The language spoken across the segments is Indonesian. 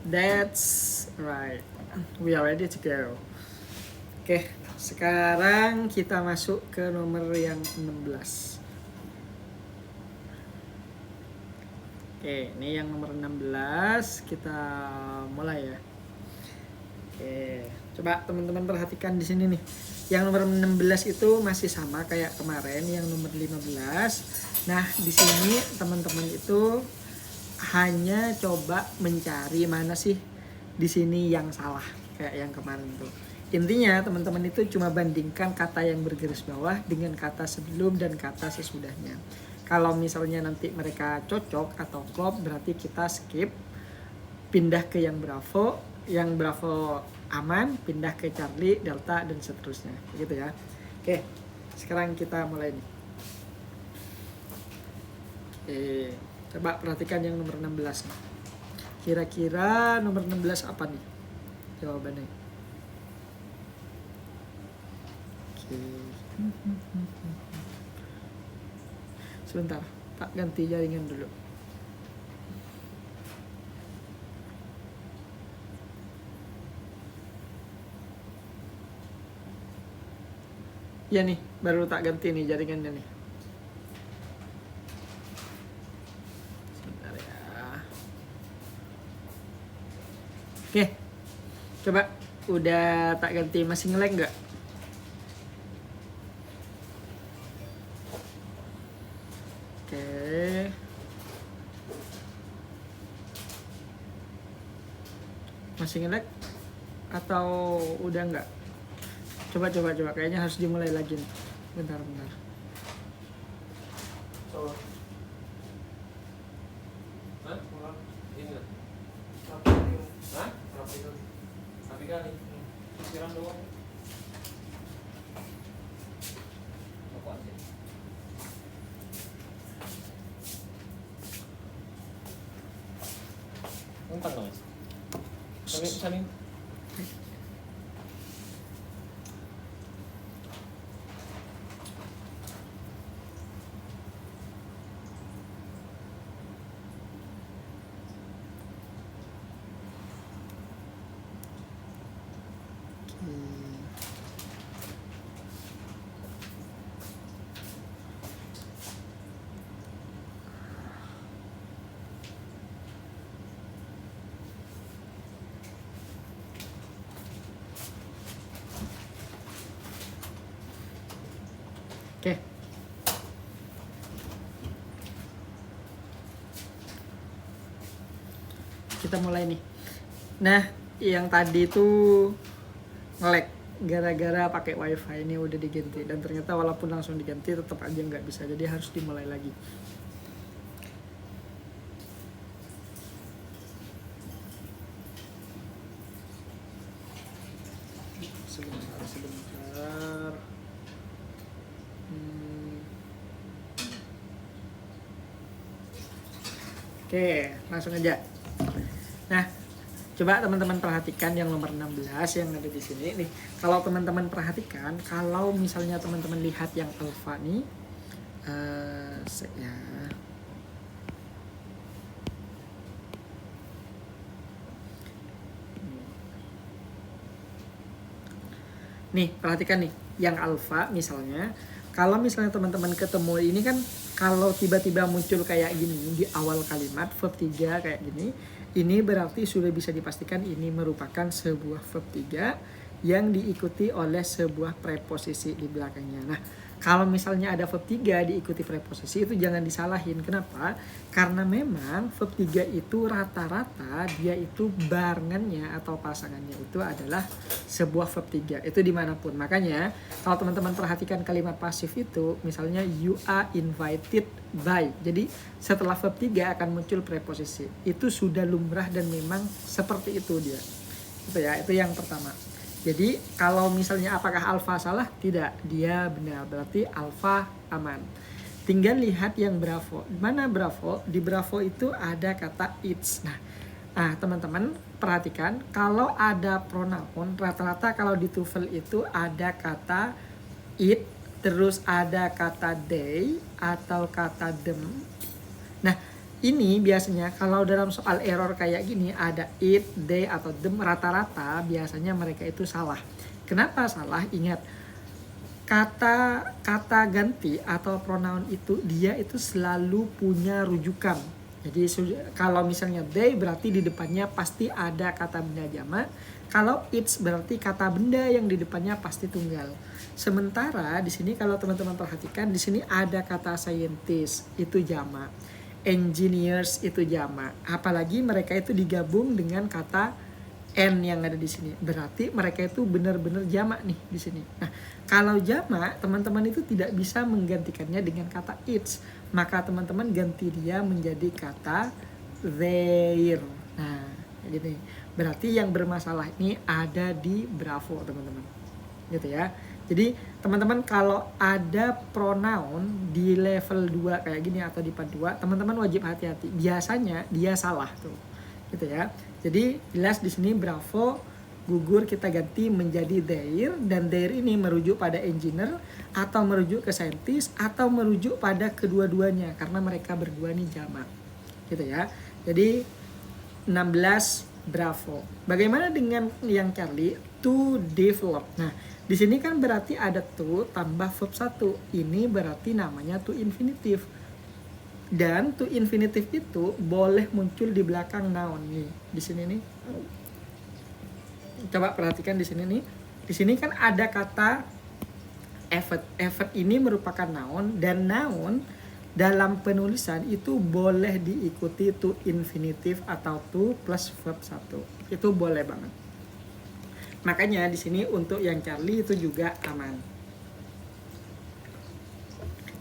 That's right. We are ready to go. Oke, sekarang kita masuk ke nomor yang 16. Oke, ini yang nomor 16, kita mulai ya. Oke, coba teman-teman perhatikan di sini nih. Yang nomor 16 itu masih sama kayak kemarin yang nomor 15. Nah, di sini teman-teman itu hanya coba mencari mana sih di sini yang salah kayak yang kemarin tuh. Intinya teman-teman itu cuma bandingkan kata yang bergaris bawah dengan kata sebelum dan kata sesudahnya. Kalau misalnya nanti mereka cocok atau klop, berarti kita skip, pindah ke yang Bravo aman, pindah ke Charlie, Delta, dan seterusnya, gitu ya. Oke, sekarang kita mulai nih. Coba perhatikan yang nomor 16 nih. Kira-kira nomor 16 apa nih jawabannya? Oke. Sebentar, tak ganti jaringan dulu. Ya nih, baru tak ganti nih jaringannya nih. Sebentar ya. Oke, coba udah tak ganti, masih nge-lag nggak? Oke. Masih nge-lag atau udah nggak? Coba kayaknya harus dimulai lagi nih. Bentar. Oke. Kita mulai nih. Nah, yang tadi tuh nge-lag gara-gara pakai wifi, ini udah diganti, dan ternyata walaupun langsung diganti tetap aja nggak bisa, jadi harus dimulai lagi. Sebentar. Oke, langsung aja. Nah, coba teman-teman perhatikan yang nomor 16 yang ada di sini nih. Kalau teman-teman perhatikan, kalau misalnya teman-teman lihat yang alfa nih, nih perhatikan nih, yang alfa misalnya, kalau misalnya teman-teman ketemu ini kan, kalau tiba-tiba muncul kayak gini di awal kalimat verb 3 kayak gini, ini berarti sudah bisa dipastikan ini merupakan sebuah verb 3 yang diikuti oleh sebuah preposisi di belakangnya. Nah, kalau misalnya ada verb 3 diikuti preposisi, itu jangan disalahin. Kenapa? Karena memang verb 3 itu rata-rata dia itu barengannya atau pasangannya itu adalah sebuah verb 3. Itu dimanapun. Makanya kalau teman-teman perhatikan kalimat pasif itu, misalnya you are invited by. Jadi setelah verb 3 akan muncul preposisi. Itu sudah lumrah dan memang seperti itu dia. Itu ya, itu yang pertama. Jadi kalau misalnya apakah alfa salah? Tidak, dia benar. Berarti alfa aman. Tinggal lihat yang bravo. Mana bravo? Di bravo itu ada kata it's. Nah, teman-teman perhatikan, kalau ada pronoun, rata-rata kalau di TOEFL itu ada kata it, terus ada kata they atau kata them. Nah, ini biasanya kalau dalam soal error kayak gini ada it, they, atau them, rata-rata biasanya mereka itu salah. Kenapa salah? Ingat, kata ganti atau pronoun itu dia itu selalu punya rujukan. Jadi kalau misalnya they berarti di depannya pasti ada kata benda jamak. Kalau it's berarti kata benda yang di depannya pasti tunggal. Sementara di sini kalau teman-teman perhatikan di sini ada kata scientist itu jamak, engineers itu jamak. Apalagi mereka itu digabung dengan kata n yang ada di sini. Berarti mereka itu benar-benar jamak nih di sini. Nah, kalau jamak teman-teman itu tidak bisa menggantikannya dengan kata it's. Maka teman-teman ganti dia menjadi kata their. Nah, gini. Berarti yang bermasalah ini ada di Bravo, teman-teman. Gitu ya. Jadi, teman-teman kalau ada pronoun di level 2 kayak gini atau di part 2, teman-teman wajib hati-hati. Biasanya dia salah tuh. Gitu ya. Jadi, jelas di sini Bravo gugur kita ganti menjadi their, dan their ini merujuk pada engineer atau merujuk ke scientist atau merujuk pada kedua-duanya karena mereka berdua nih jamak. Gitu ya. Jadi 16 Bravo. Bagaimana dengan yang Charlie? To develop. Nah, di sini kan berarti ada to tambah verb 1. Ini berarti namanya to infinitive. Dan to infinitive itu boleh muncul di belakang noun nih. Di sini nih. Coba perhatikan di sini nih. Di sini kan ada kata effort. Effort ini merupakan noun, dan noun dalam penulisan itu boleh diikuti to infinitive atau to plus verb 1. Itu boleh banget. Makanya di sini untuk yang Charlie itu juga aman.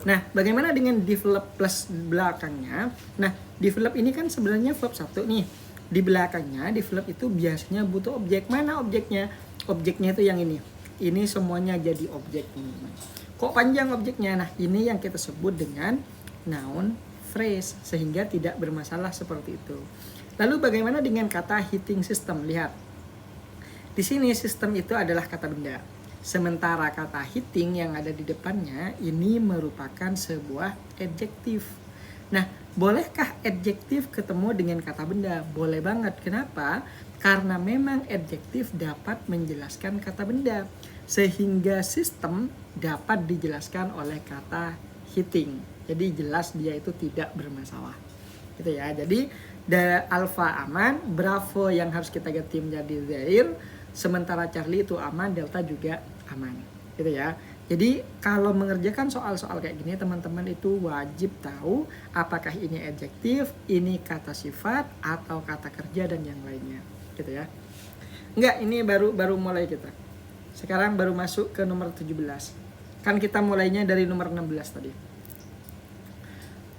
Nah, bagaimana dengan develop plus belakangnya? Nah, develop ini kan sebenarnya verb 1 nih. Di belakangnya develop itu biasanya butuh objek. Mana objeknya? Objeknya itu yang ini. Ini semuanya jadi objek, teman-teman. Kok panjang objeknya? Nah, ini yang kita sebut dengan noun phrase, sehingga tidak bermasalah seperti itu. Lalu bagaimana dengan kata heating system? Lihat. Di sini sistem itu adalah kata benda. Sementara kata heating yang ada di depannya ini merupakan sebuah adjektif. Nah, bolehkah adjektif ketemu dengan kata benda? Boleh banget. Kenapa? Karena memang adjektif dapat menjelaskan kata benda, sehingga sistem dapat dijelaskan oleh kata heating. Jadi jelas dia itu tidak bermasalah. Gitu ya. Jadi alpha aman, Bravo yang harus kita ganti menjadi their, sementara Charlie itu aman, Delta juga aman. Gitu ya. Jadi kalau mengerjakan soal-soal kayak gini, teman-teman itu wajib tahu apakah ini adjektif, ini kata sifat, atau kata kerja dan yang lainnya. Gitu ya. Enggak, ini baru mulai kita. Sekarang baru masuk ke nomor 17. Kan kita mulainya dari nomor 16 tadi.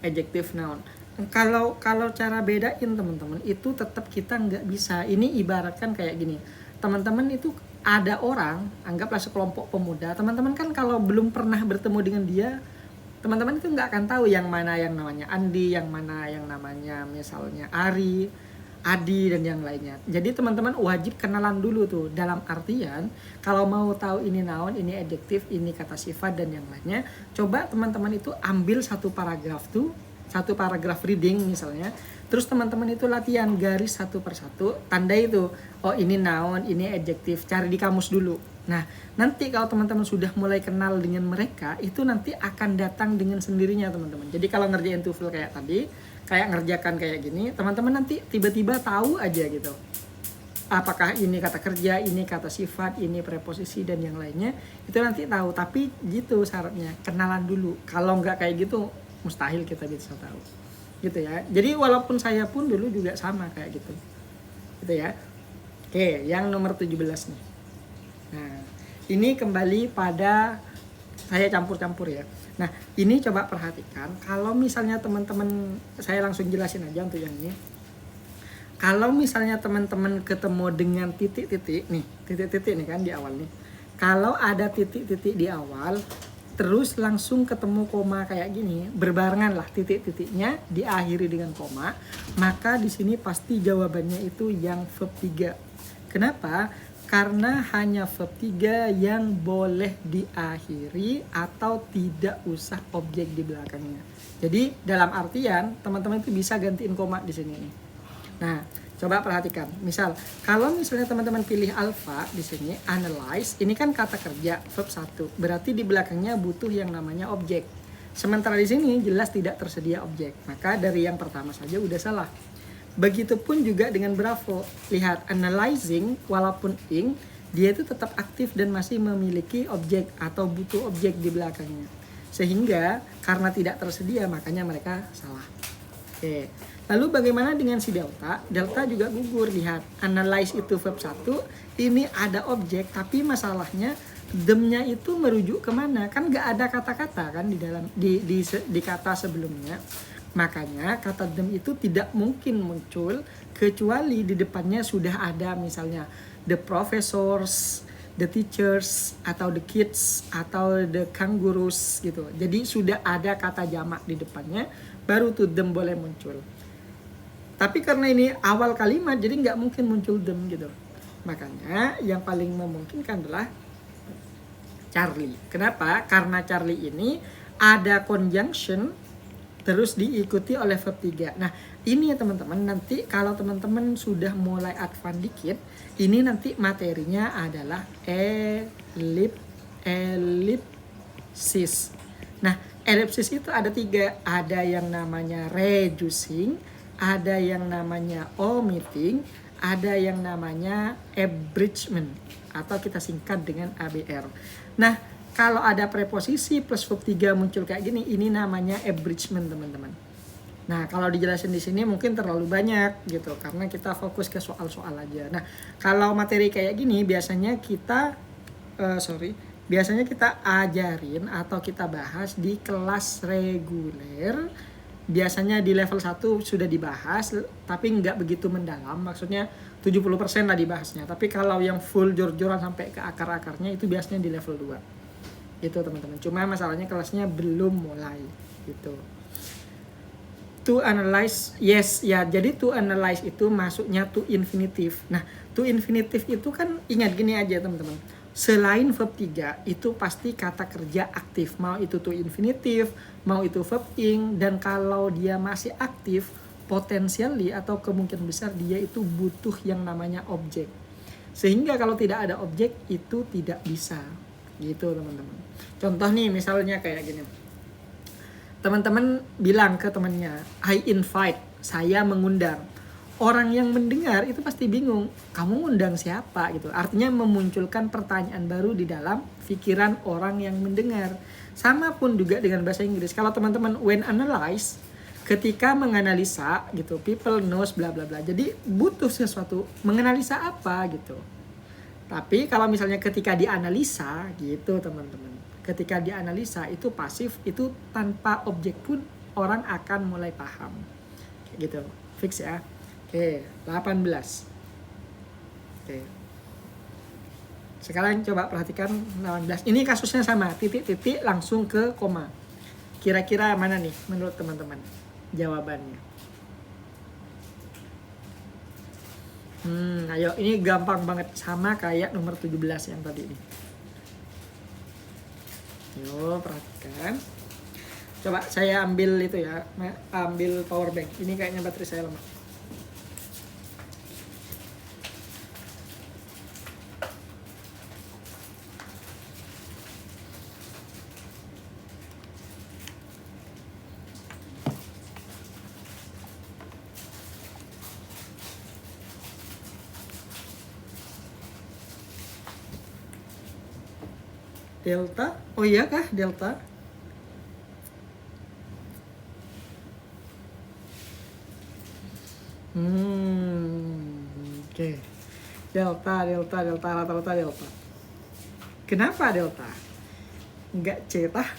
Adjective noun. Kalau cara bedain, teman-teman, itu tetap kita nggak bisa. Ini ibaratkan kayak gini. Teman-teman itu ada orang, anggaplah sekelompok pemuda. Teman-teman kan kalau belum pernah bertemu dengan dia, teman-teman itu nggak akan tahu yang mana yang namanya Andi, yang mana yang namanya misalnya Ari, Adi, dan yang lainnya. Jadi teman-teman wajib kenalan dulu tuh. Dalam artian, kalau mau tahu ini noun, ini adjektif, ini kata sifat, dan yang lainnya, coba teman-teman itu ambil satu paragraf tuh, satu paragraf reading misalnya. Terus teman-teman itu latihan garis satu persatu, tandai itu. Oh, ini noun, ini adjektif. Cari di kamus dulu. Nah, nanti kalau teman-teman sudah mulai kenal dengan mereka, itu nanti akan datang dengan sendirinya, teman-teman. Jadi kalau ngerjain TOEFL kayak tadi, kayak ngerjakan kayak gini, teman-teman nanti tiba-tiba tahu aja gitu. Apakah ini kata kerja, ini kata sifat, ini preposisi, dan yang lainnya. Itu nanti tahu, tapi gitu syaratnya, kenalan dulu. Kalau nggak kayak gitu, mustahil kita bisa tahu. Gitu ya. Jadi walaupun saya pun dulu juga sama kayak gitu. Gitu ya. Oke, yang nomor 17 nih. Nah, ini kembali pada saya campur-campur ya. Nah, ini coba perhatikan. Kalau misalnya teman-teman, saya langsung jelasin aja untuk yang ini. Kalau misalnya teman-teman ketemu dengan titik-titik nih, titik-titik nih kan di awal nih. Kalau ada titik-titik di awal, terus langsung ketemu koma kayak gini, berbarengan lah titik-titiknya diakhiri dengan koma, maka di sini pasti jawabannya itu yang verb 3. Kenapa? Karena hanya verb 3 yang boleh diakhiri atau tidak usah objek di belakangnya. Jadi dalam artian teman-teman itu bisa gantiin koma di sini nih. Nah, coba perhatikan. Misal, kalau misalnya teman-teman pilih alpha di sini, analyze, ini kan kata kerja verb 1. Berarti di belakangnya butuh yang namanya objek. Sementara di sini jelas tidak tersedia objek. Maka dari yang pertama saja udah salah. Begitupun juga dengan Bravo. Lihat, analyzing walaupun ing, dia itu tetap aktif dan masih memiliki objek atau butuh objek di belakangnya. Sehingga karena tidak tersedia makanya mereka salah. Oke. Lalu bagaimana dengan si delta? Delta juga gugur. Lihat, analyze itu verb 1, ini ada objek, tapi masalahnya them-nya itu merujuk kemana? Kan nggak ada kata-kata kan di dalam di kata sebelumnya. Makanya kata them itu tidak mungkin muncul kecuali di depannya sudah ada misalnya the professors, the teachers, atau the kids, atau the kangaroos gitu. Jadi sudah ada kata jamak di depannya, baru tuh them boleh muncul. Tapi karena ini awal kalimat, jadi nggak mungkin muncul them gitu. Makanya yang paling memungkinkan adalah Charlie. Kenapa? Karena Charlie ini ada conjunction terus diikuti oleh verb 3. Nah, ini ya teman-teman, nanti kalau teman-teman sudah mulai advance dikit, ini nanti materinya adalah ellipsis. Nah, ellipsis itu ada 3. Ada yang namanya reducing, ada yang namanya omitting, ada yang namanya abridgment, atau kita singkat dengan ABR. Nah, kalau ada preposisi plus verb 3 muncul kayak gini, ini namanya abridgment, teman-teman. Nah, kalau dijelasin di sini mungkin terlalu banyak gitu, karena kita fokus ke soal-soal aja. Nah, kalau materi kayak gini biasanya kita biasanya kita ajarin atau kita bahas di kelas reguler. Biasanya di level 1 sudah dibahas, tapi nggak begitu mendalam. Maksudnya 70% lah dibahasnya. Tapi kalau yang full jor-joran sampai ke akar-akarnya itu biasanya di level 2. Itu teman-teman. Cuma masalahnya kelasnya belum mulai gitu. To analyze, yes ya. Jadi to analyze itu masuknya to infinitive. Nah, to infinitive itu kan ingat gini aja teman-teman. Selain verb 3 itu pasti kata kerja aktif. Mau itu to infinitive, mau itu verb ing, dan kalau dia masih aktif, potentially atau kemungkinan besar dia itu butuh yang namanya objek. Sehingga kalau tidak ada objek itu tidak bisa. Gitu teman-teman. Contoh nih misalnya kayak gini. Teman-teman bilang ke temannya, I invite, saya mengundang. Orang yang mendengar itu pasti bingung, kamu ngundang siapa gitu. Artinya memunculkan pertanyaan baru di dalam pikiran orang yang mendengar. Sama pun juga dengan bahasa Inggris. Kalau teman-teman when analyze, ketika menganalisa gitu, people knows bla bla bla. Jadi butuh sesuatu, menganalisa apa gitu. Tapi kalau misalnya ketika dianalisa gitu teman-teman, ketika dianalisa itu pasif, itu tanpa objek pun orang akan mulai paham gitu. Fix ya. Oke, 18. Oke. Sekarang coba perhatikan 18. Ini kasusnya sama, titik-titik langsung ke koma. Kira-kira mana nih menurut teman-teman jawabannya? Ayo, ini gampang banget, sama kayak nomor 17 yang tadi nih. Yo, perhatikan. Coba saya ambil itu ya, ambil power bank. Ini kayaknya baterai saya lemah. Delta? Oh iya kah delta? Oke. Delta. Rata-rata delta. Kenapa delta? Enggak C tah?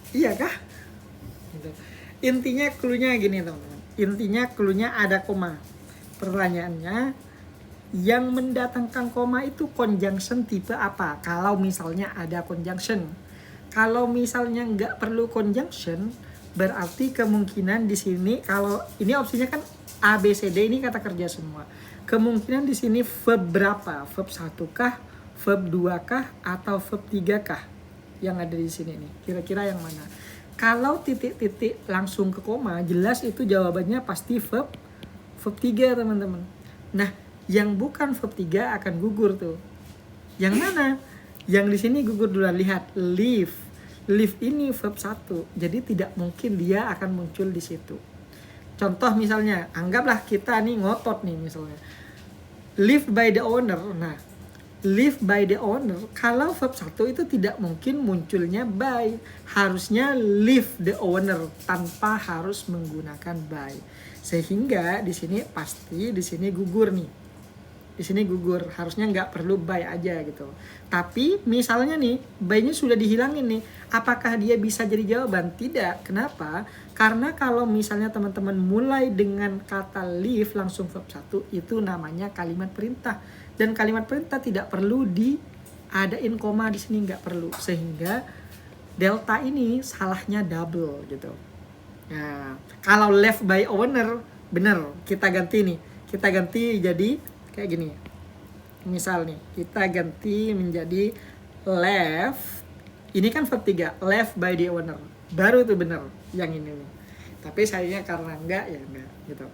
Iya kah? Intinya cluenya gini teman-teman. Intinya cluenya ada koma. Pertanyaannya, yang mendatangkan koma itu conjunction tipe apa? Kalau misalnya ada conjunction. Kalau misalnya nggak perlu conjunction, berarti kemungkinan di sini, kalau ini opsinya kan A, B, C, D, ini kata kerja semua. Kemungkinan di sini verb berapa? Verb 1 kah? Verb 2 kah? Atau verb 3 kah? Yang ada di sini nih. Kira-kira yang mana? Kalau titik-titik langsung ke koma, jelas itu jawabannya pasti verb 3 teman-teman. Nah, yang bukan verb 3 akan gugur tuh. Yang mana? Yang di sini gugur duluan. Lihat, live. Live ini verb 1. Jadi tidak mungkin dia akan muncul di situ. Contoh misalnya, anggaplah kita nih ngotot nih misalnya. Live by the owner. Nah, live by the owner, kalau verb 1 itu tidak mungkin munculnya by. Harusnya live the owner tanpa harus menggunakan by. Sehingga di sini pasti di sini gugur nih. Di sini gugur, harusnya nggak perlu by aja gitu. Tapi misalnya nih, by-nya sudah dihilangin nih, apakah dia bisa jadi jawaban? Tidak. Kenapa? Karena kalau misalnya teman-teman mulai dengan kata live langsung verb 1, itu namanya kalimat perintah. Dan kalimat perintah tidak perlu diadain koma di sini, nggak perlu. Sehingga delta ini salahnya double gitu. Nah, kalau left by owner, bener, kita ganti nih. Kita ganti jadi kayak gini. Misal nih, kita ganti menjadi left. Ini kan verb 3, left by the owner. Baru tuh bener yang ini nih. Tapi sayangnya karena enggak ya enggak gitu.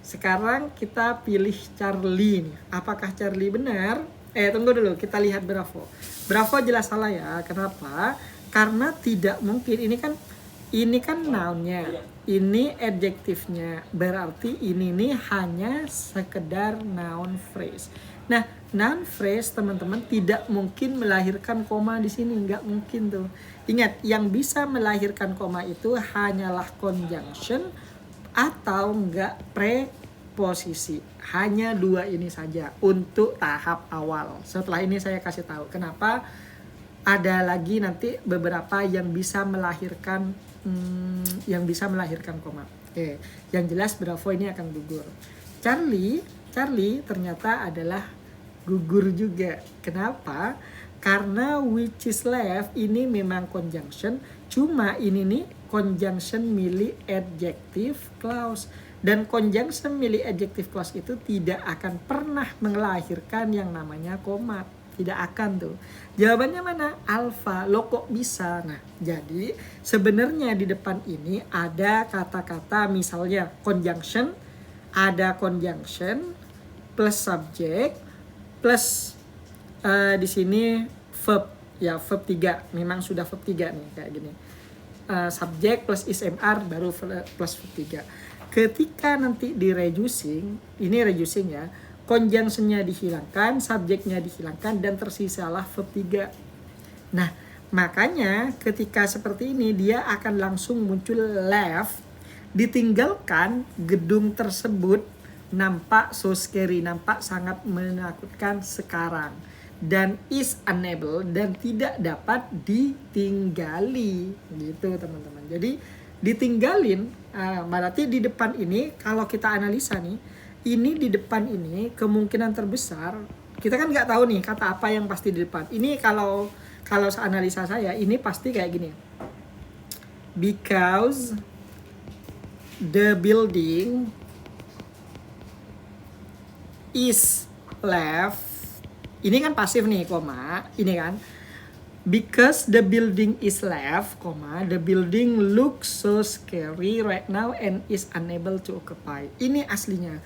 Sekarang kita pilih Charlie nih. Apakah Charlie benar? Tunggu dulu, kita lihat Bravo. Bravo jelas salah ya. Kenapa? Karena tidak mungkin, ini kan noun-nya, ini adjektifnya, berarti ini nih hanya sekedar noun phrase. Nah, noun phrase teman-teman tidak mungkin melahirkan koma di sini, nggak mungkin tuh. Ingat, yang bisa melahirkan koma itu hanyalah conjunction atau enggak preposisi. Hanya dua ini saja untuk tahap awal. Setelah ini saya kasih tahu kenapa ada lagi nanti beberapa yang bisa melahirkan koma. Oke, yang jelas Bravo ini akan gugur. Charlie ternyata adalah gugur juga. Kenapa? Karena which is left ini memang conjunction, cuma ini nih conjunction milih adjective clause. Dan conjunction milih adjective clause itu tidak akan pernah melahirkan yang namanya koma. Tidak akan tuh. Jawabannya mana? Alfa. Lo kok bisa? Nah, jadi sebenarnya di depan ini ada kata-kata misalnya conjunction, ada conjunction plus subject plus di sini verb. Ya, verb 3. Memang sudah verb 3 nih kayak gini. Subject plus ismr baru plus verb 3. Ketika nanti di reducing, ini reducing ya, conjunction-nya dihilangkan, subjeknya dihilangkan, dan tersisalah verb 3. Nah, makanya ketika seperti ini dia akan langsung muncul left, ditinggalkan gedung tersebut nampak so scary, nampak sangat menakutkan sekarang. Dan is unable, dan tidak dapat ditinggali gitu teman-teman. Jadi ditinggalin, berarti di depan ini kalau kita analisa nih, ini di depan ini kemungkinan terbesar, kita kan nggak tahu nih kata apa yang pasti di depan. Ini kalau analisa saya ini pasti kayak gini. Because the building is left. Ini kan pasif nih, koma. Ini kan. Because the building is left, the building looks so scary right now and is unable to occupy. Ini aslinya.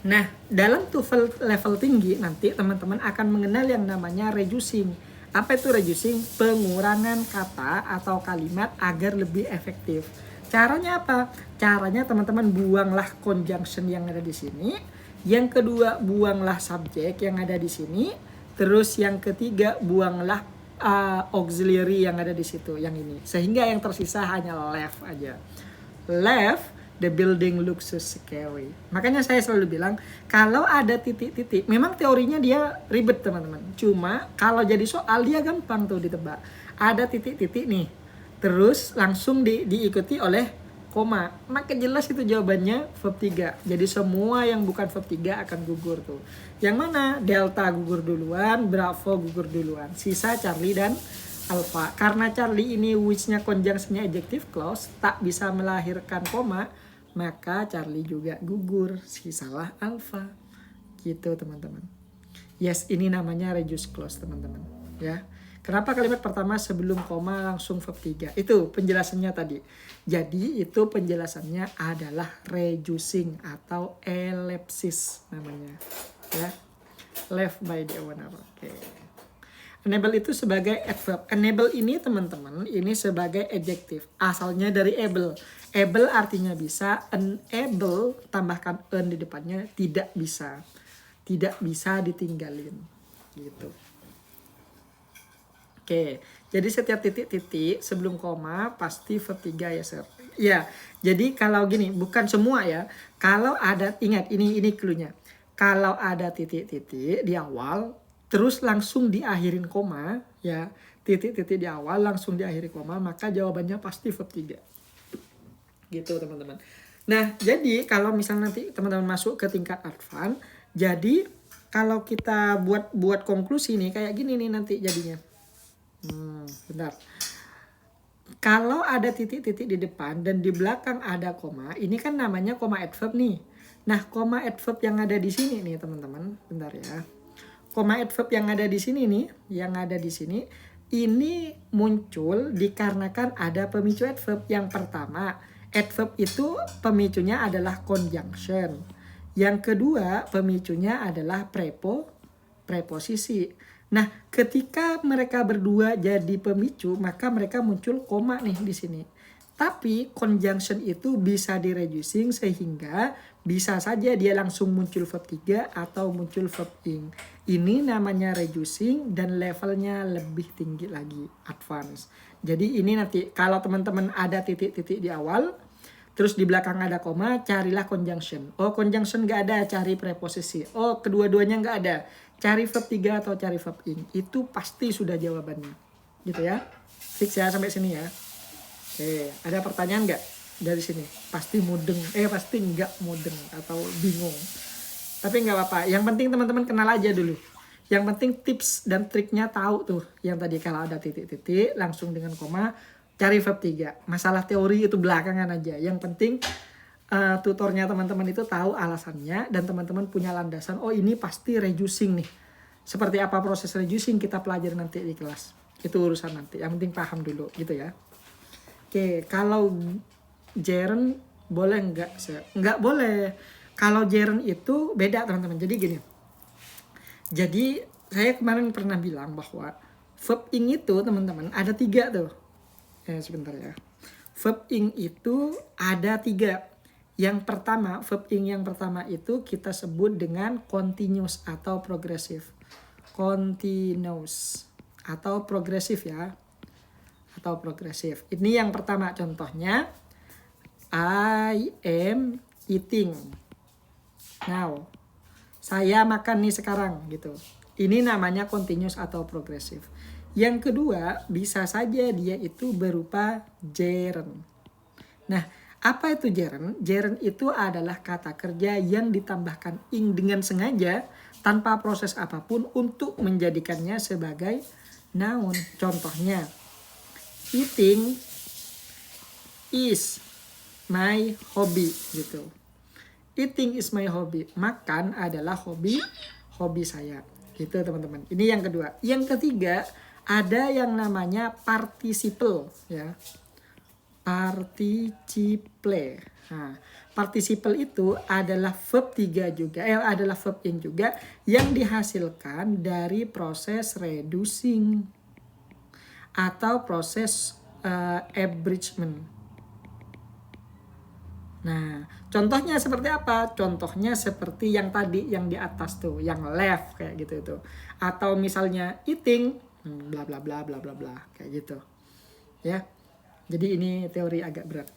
Nah, dalam TOEFL level tinggi nanti teman-teman akan mengenal yang namanya reducing. Apa itu reducing? Pengurangan kata atau kalimat agar lebih efektif. Caranya apa? Caranya teman-teman buanglah conjunction yang ada di sini. Yang kedua, buanglah subjek yang ada di sini. Terus yang ketiga, buanglah auxiliary yang ada di situ, yang ini. Sehingga yang tersisa hanya left aja. Left, the building looks so scary. Makanya saya selalu bilang, kalau ada titik-titik, memang teorinya dia ribet teman-teman. Cuma kalau jadi soal dia gampang tuh ditebak. Ada titik-titik nih, terus langsung diikuti oleh koma. Maka jelas itu jawabannya verb 3. Jadi semua yang bukan verb 3 akan gugur tuh. Yang mana? Delta gugur duluan, Bravo gugur duluan. Sisa Charlie dan Alpha. Karena Charlie ini which-nya conjunction-nya adjective clause, tak bisa melahirkan koma, maka Charlie juga gugur. Sisalah Alpha. Gitu teman-teman. Yes, ini namanya reduce clause teman-teman. Ya. Kenapa kalimat pertama sebelum koma langsung verb 3? Itu penjelasannya tadi. Jadi itu penjelasannya adalah reducing atau ellipsis namanya. Ya. Left by the owner. Oke. Enable itu sebagai adverb. Enable ini teman-teman, ini sebagai adjektif. Asalnya dari able. Able artinya bisa, unable tambahkan un di depannya tidak bisa. Tidak bisa ditinggalin. Gitu. Oke, jadi setiap titik-titik sebelum koma pasti verb 3 ya, sir. Ya, jadi kalau gini, bukan semua ya. Kalau ada, ingat ini clue-nya. Kalau ada titik-titik di awal, terus langsung diakhirin koma, ya. Titik-titik di awal langsung diakhiri koma, maka jawabannya pasti verb 3. Gitu, teman-teman. Nah, jadi kalau misalnya nanti teman-teman masuk ke tingkat advance, jadi kalau kita buat konklusi nih kayak gini nih nanti jadinya. Bentar. Kalau ada titik-titik di depan dan di belakang ada koma, ini kan namanya koma adverb nih. Nah, koma adverb yang ada di sini nih, teman-teman. Bentar ya. Koma adverb yang ada di sini nih, ini muncul dikarenakan ada pemicu adverb. Yang pertama, adverb itu pemicunya adalah conjunction. Yang kedua, pemicunya adalah preposisi. Nah, ketika mereka berdua jadi pemicu, maka mereka muncul koma nih di sini. Tapi conjunction itu bisa di-reducing sehingga bisa saja dia langsung muncul verb 3 atau muncul verb ing. Ini namanya reducing dan levelnya lebih tinggi lagi, advance. Jadi ini nanti kalau teman-teman ada titik-titik di awal, terus di belakang ada koma, carilah conjunction. Oh, conjunction nggak ada, cari preposisi. Oh, kedua-duanya nggak ada, cari verb 3 atau cari verb ing. Itu pasti sudah jawabannya. Gitu ya. Fix ya sampai sini ya. Oke, ada pertanyaan nggak dari sini? Pasti mudeng. Pasti nggak mudeng atau bingung. Tapi nggak apa-apa. Yang penting teman-teman kenal aja dulu. Yang penting tips dan triknya tahu tuh. Yang tadi kalau ada titik-titik langsung dengan koma, cari verb 3. Masalah teori itu belakangan aja. Yang penting tutornya teman-teman itu tahu alasannya dan teman-teman punya landasan. Oh, ini pasti reducing nih. Seperti apa proses reducing kita pelajari nanti di kelas. Itu urusan nanti. Yang penting paham dulu gitu ya. Oke, kalau gerund boleh nggak? Nggak boleh. Kalau gerund itu beda teman-teman. Jadi gini. Jadi saya kemarin pernah bilang bahwa verb ing itu teman-teman ada 3 tuh. Sebentar ya. Verb ing itu ada 3. Yang pertama, verb ing yang pertama itu kita sebut dengan continuous atau progressive. Continuous atau progresif ya. Atau progresif. Ini yang pertama contohnya. I am eating now. Saya makan nih sekarang gitu. Ini namanya continuous atau progresif. Yang kedua, bisa saja dia itu berupa gerund. Nah, apa itu gerund? Gerund itu adalah kata kerja yang ditambahkan ing dengan sengaja tanpa proses apapun untuk menjadikannya sebagai noun. Contohnya, eating is my hobby gitu. Eating is my hobby. Makan adalah hobi saya. Gitu teman-teman. Ini yang kedua. Yang ketiga, ada yang namanya participle ya. Participle. Nah, participle itu adalah verb 3 juga, adalah verb ing juga yang dihasilkan dari proses reducing atau proses abridgment. Nah, contohnya seperti apa? Contohnya seperti yang tadi, yang di atas tuh, yang left kayak gitu itu. Atau misalnya eating, bla bla bla bla bla bla, kayak gitu. Ya. Jadi ini teori agak berat.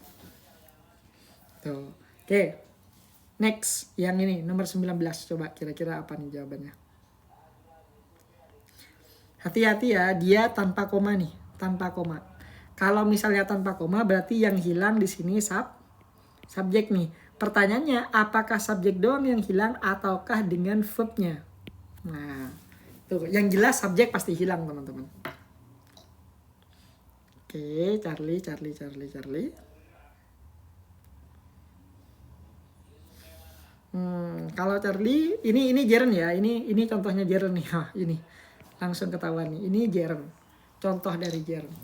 Tuh. Oke. Next, yang ini nomor 19. Coba kira-kira apa nih jawabannya? Hati-hati ya, dia tanpa koma nih, tanpa koma. Kalau misalnya tanpa koma berarti yang hilang di sini subjek nih. Pertanyaannya, apakah subjek doang yang hilang ataukah dengan verbnya? Nah, tuh yang jelas subjek pasti hilang teman-teman. Oke, Charlie. Kalau Charlie, ini gerund ya. Ini contohnya gerund nih. Ini langsung ketahuan nih. Ini gerund. contoh dari gerund.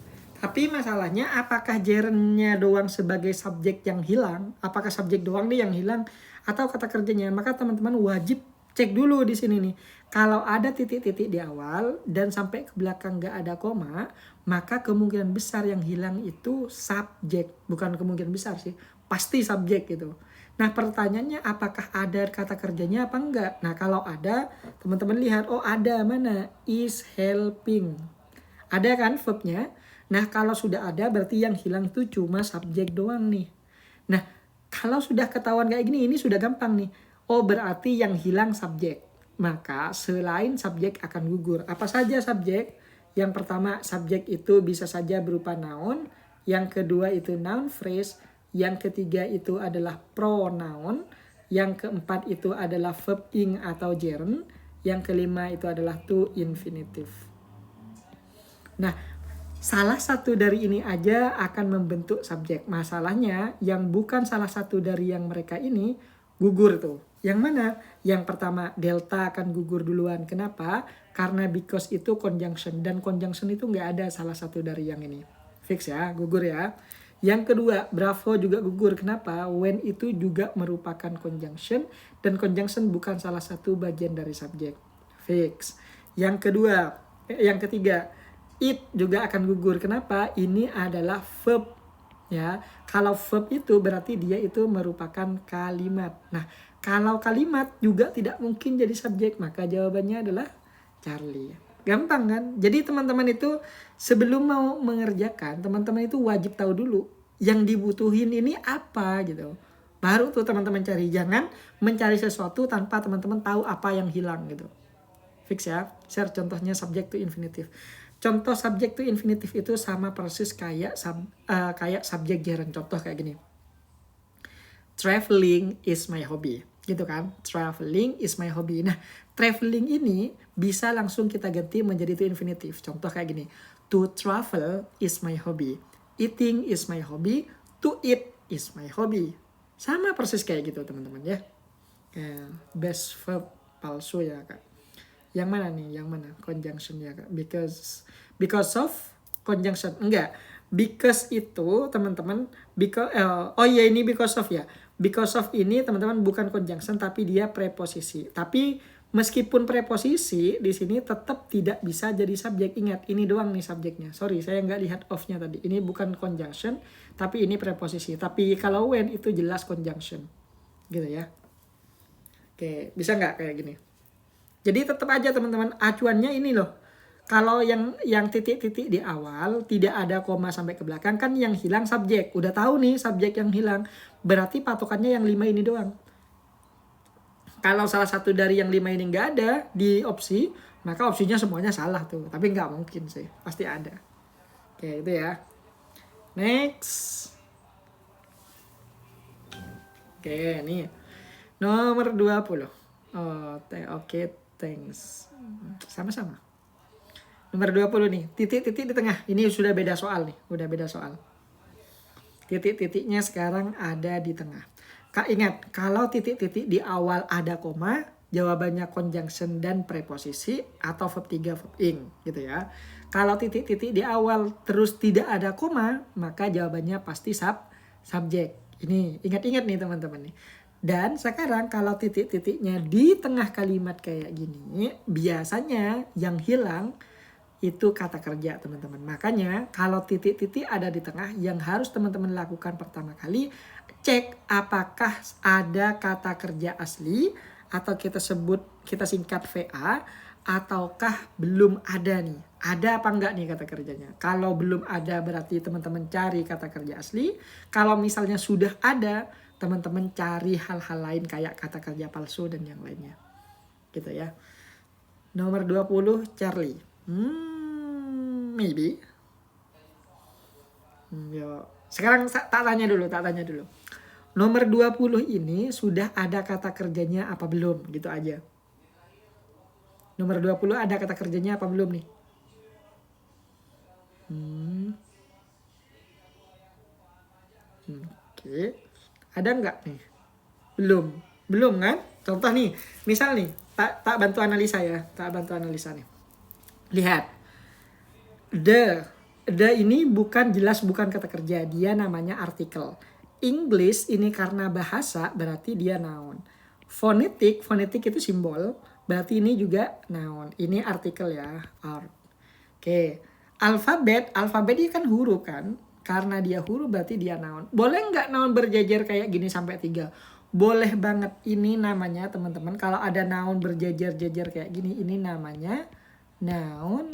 Tapi masalahnya apakah gerundnya doang sebagai subjek yang hilang? Apakah subjek doang nih yang hilang atau kata kerjanya? Maka teman-teman wajib cek dulu di sini nih. Kalau ada titik-titik di awal dan sampai ke belakang nggak ada koma, maka kemungkinan besar yang hilang itu subjek. Bukan kemungkinan besar sih, pasti subjek gitu. Nah pertanyaannya apakah ada kata kerjanya apa enggak? Nah kalau ada, teman-teman lihat, oh ada, mana? Is helping. Ada kan verbnya? Nah kalau sudah ada berarti yang hilang itu cuma subjek doang nih. Nah kalau sudah ketahuan kayak gini, ini sudah gampang nih. Oh berarti yang hilang subjek. Maka selain subjek akan gugur. Apa saja subjek? Yang pertama subjek itu bisa saja berupa noun. Yang kedua itu noun phrase. Yang ketiga itu adalah pronoun. Yang keempat itu adalah verb ing atau gerund. Yang kelima itu adalah to infinitive. Nah, salah satu dari ini aja akan membentuk subjek. Masalahnya yang bukan salah satu dari yang mereka ini gugur tuh. Yang mana? Yang pertama delta akan gugur duluan. Kenapa? Karena because itu conjunction. Dan conjunction itu nggak ada salah satu dari yang ini. Fix ya, gugur ya. Yang kedua, bravo juga gugur. Kenapa? When itu juga merupakan conjunction. Dan conjunction bukan salah satu bagian dari subjek. Fix. Yang ketiga, it juga akan gugur. Kenapa? Ini adalah verb. Ya, kalau verb itu berarti dia itu merupakan kalimat. Nah, kalau kalimat juga tidak mungkin jadi subjek, maka jawabannya adalah Charlie. Gampang kan? Jadi teman-teman itu sebelum mau mengerjakan, teman-teman itu wajib tahu dulu yang dibutuhin ini apa gitu. Baru tuh teman-teman cari. Jangan mencari sesuatu tanpa teman-teman tahu apa yang hilang gitu. Fix ya. Share contohnya subject to infinitive. Contoh subject to infinitive itu sama persis kayak subjek gerund. Contoh kayak gini. Traveling is my hobby. Gitu kan. Traveling is my hobby. Nah, traveling ini bisa langsung kita ganti menjadi to infinitive. Contoh kayak gini. To travel is my hobby. Eating is my hobby. To eat is my hobby. Sama persis kayak gitu teman-teman ya. Best verb palsu ya Kak. Yang mana nih? Yang mana? Conjunction ya Kak. Because of conjunction. Enggak. Because itu teman-teman. Ini because of ya. Because of ini teman-teman bukan conjunction tapi dia preposisi. Tapi meskipun preposisi di sini tetap tidak bisa jadi subjek. Ingat ini doang nih subjeknya. Sorry saya nggak lihat of-nya tadi. Ini bukan conjunction tapi ini preposisi. Tapi kalau when itu jelas conjunction. Gitu ya. Oke, bisa nggak kayak gini? Jadi tetap aja teman-teman acuannya ini loh. Kalau yang titik-titik di awal tidak ada koma sampai ke belakang kan yang hilang subjek. Udah tahu nih subjek yang hilang. Berarti patokannya yang 5 ini doang. Kalau salah satu dari yang 5 ini nggak ada di opsi, maka opsinya semuanya salah tuh. Tapi nggak mungkin sih, pasti ada. Oke itu ya. Next. Oke nih. Nomor 20. Oke, thanks. Sama-sama. Nomor 20 nih, titik-titik di tengah. Ini sudah beda soal nih, udah beda soal. Titik-titiknya sekarang ada di tengah. Kak ingat, kalau titik-titik di awal ada koma, jawabannya conjunction dan preposisi atau verb 3 verb ing gitu ya. Kalau titik-titik di awal terus tidak ada koma, maka jawabannya pasti subjek. Ini ingat-ingat nih teman-teman nih. Dan sekarang kalau titik-titiknya di tengah kalimat kayak gini, biasanya yang hilang itu kata kerja teman-teman. Makanya kalau titik-titik ada di tengah, yang harus teman-teman lakukan pertama kali, cek apakah ada kata kerja asli atau kita singkat VA, ataukah belum ada nih. Ada apa enggak nih kata kerjanya? Kalau belum ada berarti teman-teman cari kata kerja asli. Kalau misalnya sudah ada, teman-teman cari hal-hal lain kayak kata kerja palsu dan yang lainnya. Gitu ya. Nomor 20 Charlie. Maybe. Sekarang tak tanya dulu. Nomor 20 ini sudah ada kata kerjanya apa belum? Gitu aja. Nomor 20 ada kata kerjanya apa belum nih? Oke. Ada nggak nih? Belum kan? Contoh nih, misal nih, tak bantu analisa ya, nih. Lihat. The ini jelas bukan kata kerja, dia namanya artikel. English ini karena bahasa berarti dia noun. Fonetik itu simbol, berarti ini juga noun. Ini artikel ya, art. Oke. Alfabet ini kan huruf kan? Karena dia huruf berarti dia noun. Boleh nggak noun berjejer kayak gini sampai 3? Boleh banget. Ini namanya teman-teman, kalau ada noun berjejer-jejer kayak gini, ini namanya noun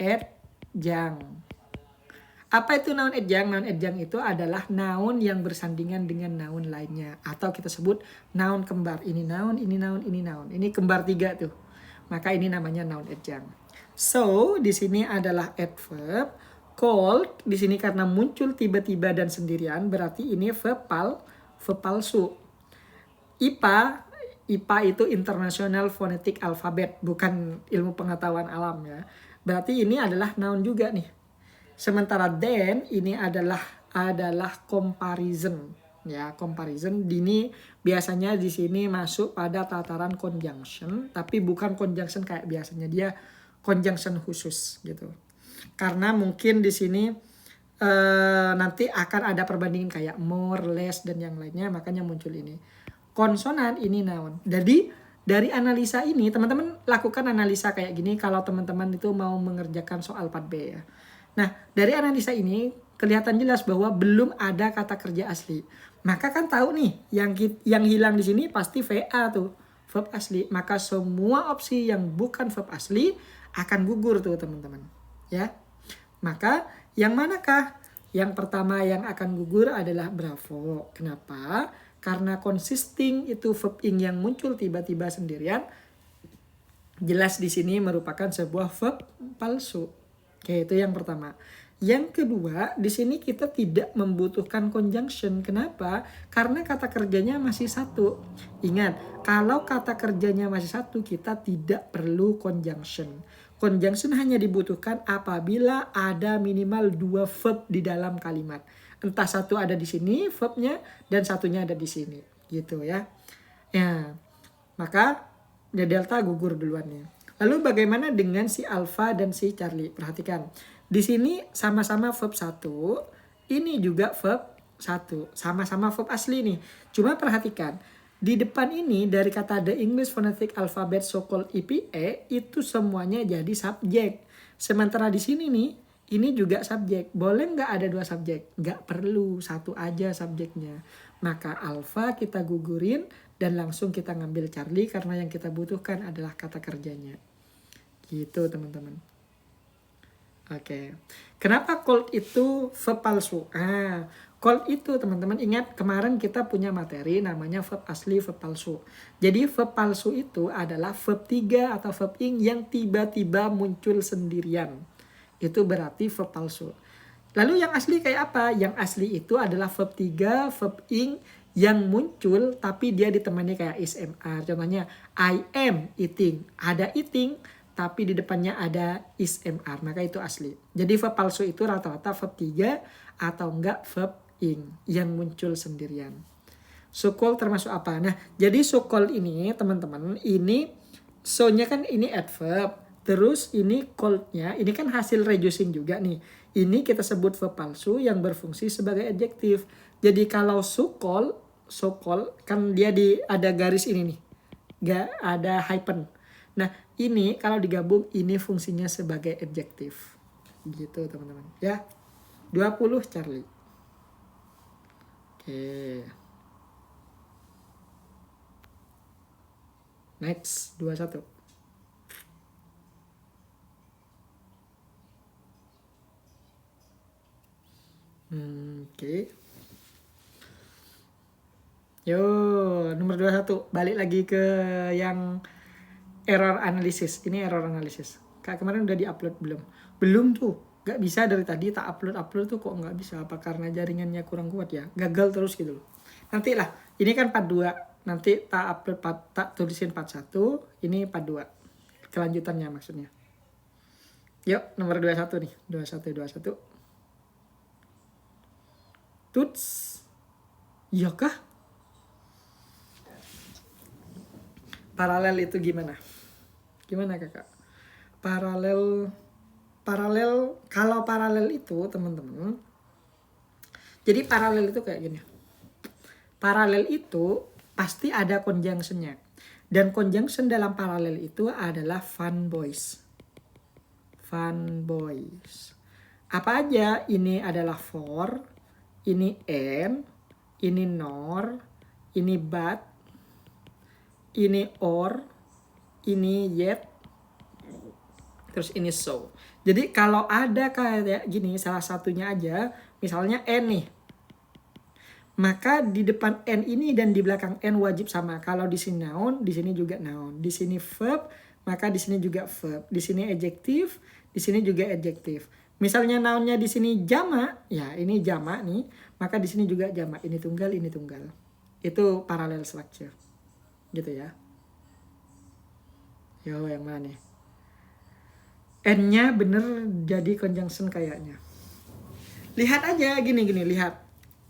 adjunct. Apa itu noun adjunct? Noun adjunct itu adalah noun yang bersandingan dengan noun lainnya. Atau kita sebut noun kembar. Ini noun, ini noun, ini noun. Ini kembar 3 tuh. Maka ini namanya noun adjunct. So, di sini adalah adverb. Called, di sini karena muncul tiba-tiba dan sendirian, berarti ini verb palsu. IPA itu International Phonetic Alphabet, bukan ilmu pengetahuan alam ya. Berarti ini adalah noun juga nih. Sementara then ini adalah comparison ya, comparison. Ini biasanya di sini masuk pada tataran conjunction, tapi bukan conjunction kayak biasanya, dia conjunction khusus gitu. Karena mungkin di sini nanti akan ada perbandingan kayak more, less dan yang lainnya, makanya muncul ini. Konsonan ini noun. Jadi dari analisa ini teman-teman lakukan analisa kayak gini kalau teman-teman itu mau mengerjakan soal 4B ya. Nah, dari analisa ini kelihatan jelas bahwa belum ada kata kerja asli. Maka kan tahu nih, yang hilang di sini pasti VA tuh, verb asli. Maka semua opsi yang bukan verb asli akan gugur tuh teman-teman. Ya. Maka yang manakah? Yang pertama yang akan gugur adalah bravo. Kenapa? Karena consisting itu verb ing yang muncul tiba-tiba sendirian. Jelas di sini merupakan sebuah verb palsu. Oke, itu yang pertama. Yang kedua, di sini kita tidak membutuhkan conjunction. Kenapa? Karena kata kerjanya masih satu. Ingat, kalau kata kerjanya masih satu, kita tidak perlu conjunction. Conjunction hanya dibutuhkan apabila ada minimal 2 verb di dalam kalimat. Entah satu ada di sini verbnya dan satunya ada di sini. Gitu ya. Ya, maka delta gugur duluan ya. Lalu bagaimana dengan si Alpha dan si Charlie? Perhatikan. Di sini sama-sama verb 1. Ini juga verb 1. Sama-sama verb asli nih. Cuma perhatikan. Di depan ini dari kata The English Phonetic Alphabet so-called EPA itu semuanya jadi subjek. Sementara di sini nih, ini juga subjek. Boleh nggak ada 2 subjek? Nggak perlu. 1 aja subjeknya. Maka Alpha kita gugurin dan langsung kita ngambil Charlie karena yang kita butuhkan adalah kata kerjanya. Gitu teman-teman. Oke. Kenapa called itu verb palsu? Called itu teman-teman ingat kemarin kita punya materi namanya verb asli, verb palsu. Jadi verb palsu itu adalah verb 3 atau verb ing yang tiba-tiba muncul sendirian. Itu berarti verb palsu. Lalu yang asli kayak apa? Yang asli itu adalah verb 3, verb ing yang muncul tapi dia ditemani kayak is/am. Contohnya I am eating. Ada eating tapi di depannya ada is/am. Maka itu asli. Jadi verb palsu itu rata-rata verb 3 atau enggak verb ing yang muncul sendirian. So called termasuk apa? Nah, jadi so called ini teman-teman, ini so-nya kan ini adverb. Terus ini called-nya, ini kan hasil reducing juga nih. Ini kita sebut verb palsu yang berfungsi sebagai adjektif. Jadi kalau so called kan dia ada garis ini nih. Gak ada hyphen. Nah, ini kalau digabung ini fungsinya sebagai adjektif. Gitu teman-teman ya. 20 Charlie. Oke. Next 21. Oke. Yo, nomor 21. Balik lagi ke yang error analysis. Ini error analysis. Kak, kemarin udah di-upload belum? Belum tuh. Gak bisa dari tadi tak upload tuh kok gak bisa. Apa karena jaringannya kurang kuat ya? Gagal terus gitu loh. Nanti lah. Ini kan part 2. Nanti tak upload tak tulisin part 1. Ini part 2. Kelanjutannya maksudnya. Yuk, nomor 21 nih. 21. Tuts. Iya kah? Paralel itu gimana? Gimana kakak? Paralel Kalau paralel itu teman-teman, jadi paralel itu kayak gini. Paralel itu pasti ada conjunction-nya. Dan conjunction dalam paralel itu adalah fun boys. Fun boys. Apa aja? Ini adalah for, ini and, ini nor, ini but, ini or, ini yet, terus ini so. Jadi kalau ada kayak gini, salah satunya aja, misalnya and nih, maka di depan and ini dan di belakang and wajib sama. Kalau di sini noun, di sini juga noun. Di sini verb, maka di sini juga verb. Di sini adjective, di sini juga adjective. Misalnya nounnya di sini jamak, ya ini jamak nih, maka di sini juga jamak. Ini tunggal, ini tunggal. Itu parallel structure. Gitu ya. Yo, yang mana nih? N-nya bener jadi conjunction kayaknya. Lihat aja gini, lihat.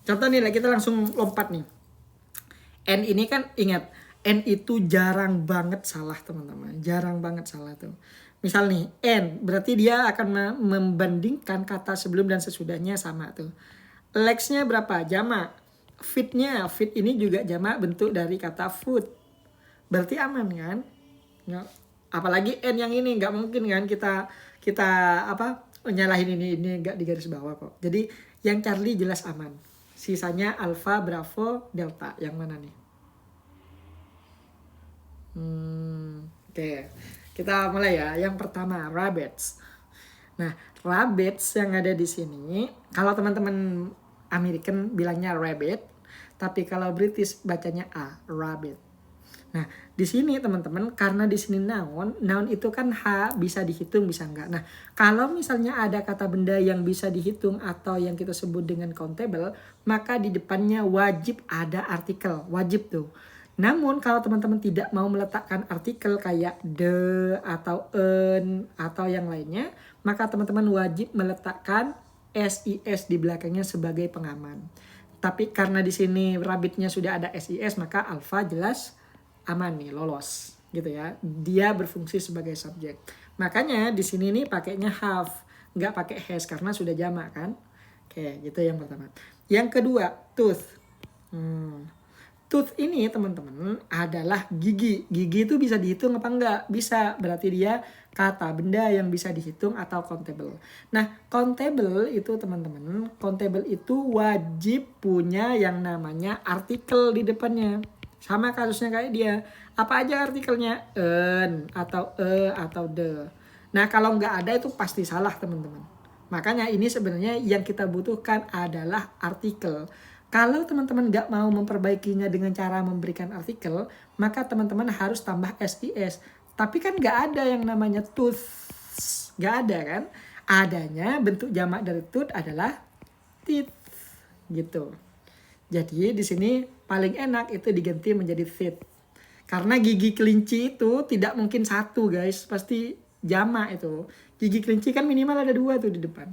Contoh nih, kita langsung lompat nih. N ini kan ingat, N itu jarang banget salah teman-teman. Jarang banget salah tuh. Misal nih, N berarti dia akan membandingkan kata sebelum dan sesudahnya sama tuh. Legs-nya berapa? Jamak. Fit-nya, fit ini juga jamak bentuk dari kata food. Berarti aman kan? Nggak, apalagi N yang ini nggak mungkin kan kita apa nyalahin ini nggak di garis bawah kok. Jadi yang Charlie jelas aman. Sisanya Alpha, Bravo, Delta. Yang mana nih? Oke. Kita mulai ya. Yang pertama, rabbits. Nah, rabbits yang ada di sini, kalau teman-teman American bilangnya rabbit, tapi kalau British bacanya A, rabbit. Nah, di sini teman-teman, karena di sini noun itu kan H bisa dihitung, bisa enggak. Nah, kalau misalnya ada kata benda yang bisa dihitung atau yang kita sebut dengan countable, maka di depannya wajib ada artikel, wajib tuh. Namun kalau teman-teman tidak mau meletakkan artikel kayak the atau an atau yang lainnya, maka teman-teman wajib meletakkan SIS di belakangnya sebagai pengaman. Tapi karena di sini rabbitnya sudah ada SIS, maka alpha jelas aman nih, lolos gitu ya. Dia berfungsi sebagai subjek. Makanya di sini nih pakainya have, nggak pakai has karena sudah jamak kan. Oke, gitu yang pertama. Yang kedua, tooth. Tooth ini teman-teman adalah gigi. Gigi itu bisa dihitung apa enggak? Bisa, berarti dia kata benda yang bisa dihitung atau countable. Nah, countable itu teman-teman, countable itu wajib punya yang namanya artikel di depannya. Sama kasusnya kayak dia. Apa aja artikelnya? An, atau atau the. Nah, kalau nggak ada itu pasti salah teman-teman. Makanya ini sebenarnya yang kita butuhkan adalah artikel. Kalau teman-teman nggak mau memperbaikinya dengan cara memberikan artikel, maka teman-teman harus tambah SIS. Tapi kan nggak ada yang namanya tooth. Nggak ada kan? Adanya bentuk jamak dari tooth adalah teeth. Gitu. Jadi di sini paling enak itu diganti menjadi teeth. Karena gigi kelinci itu tidak mungkin satu guys. Pasti jamak itu. Gigi kelinci kan minimal ada 2 tuh di depan.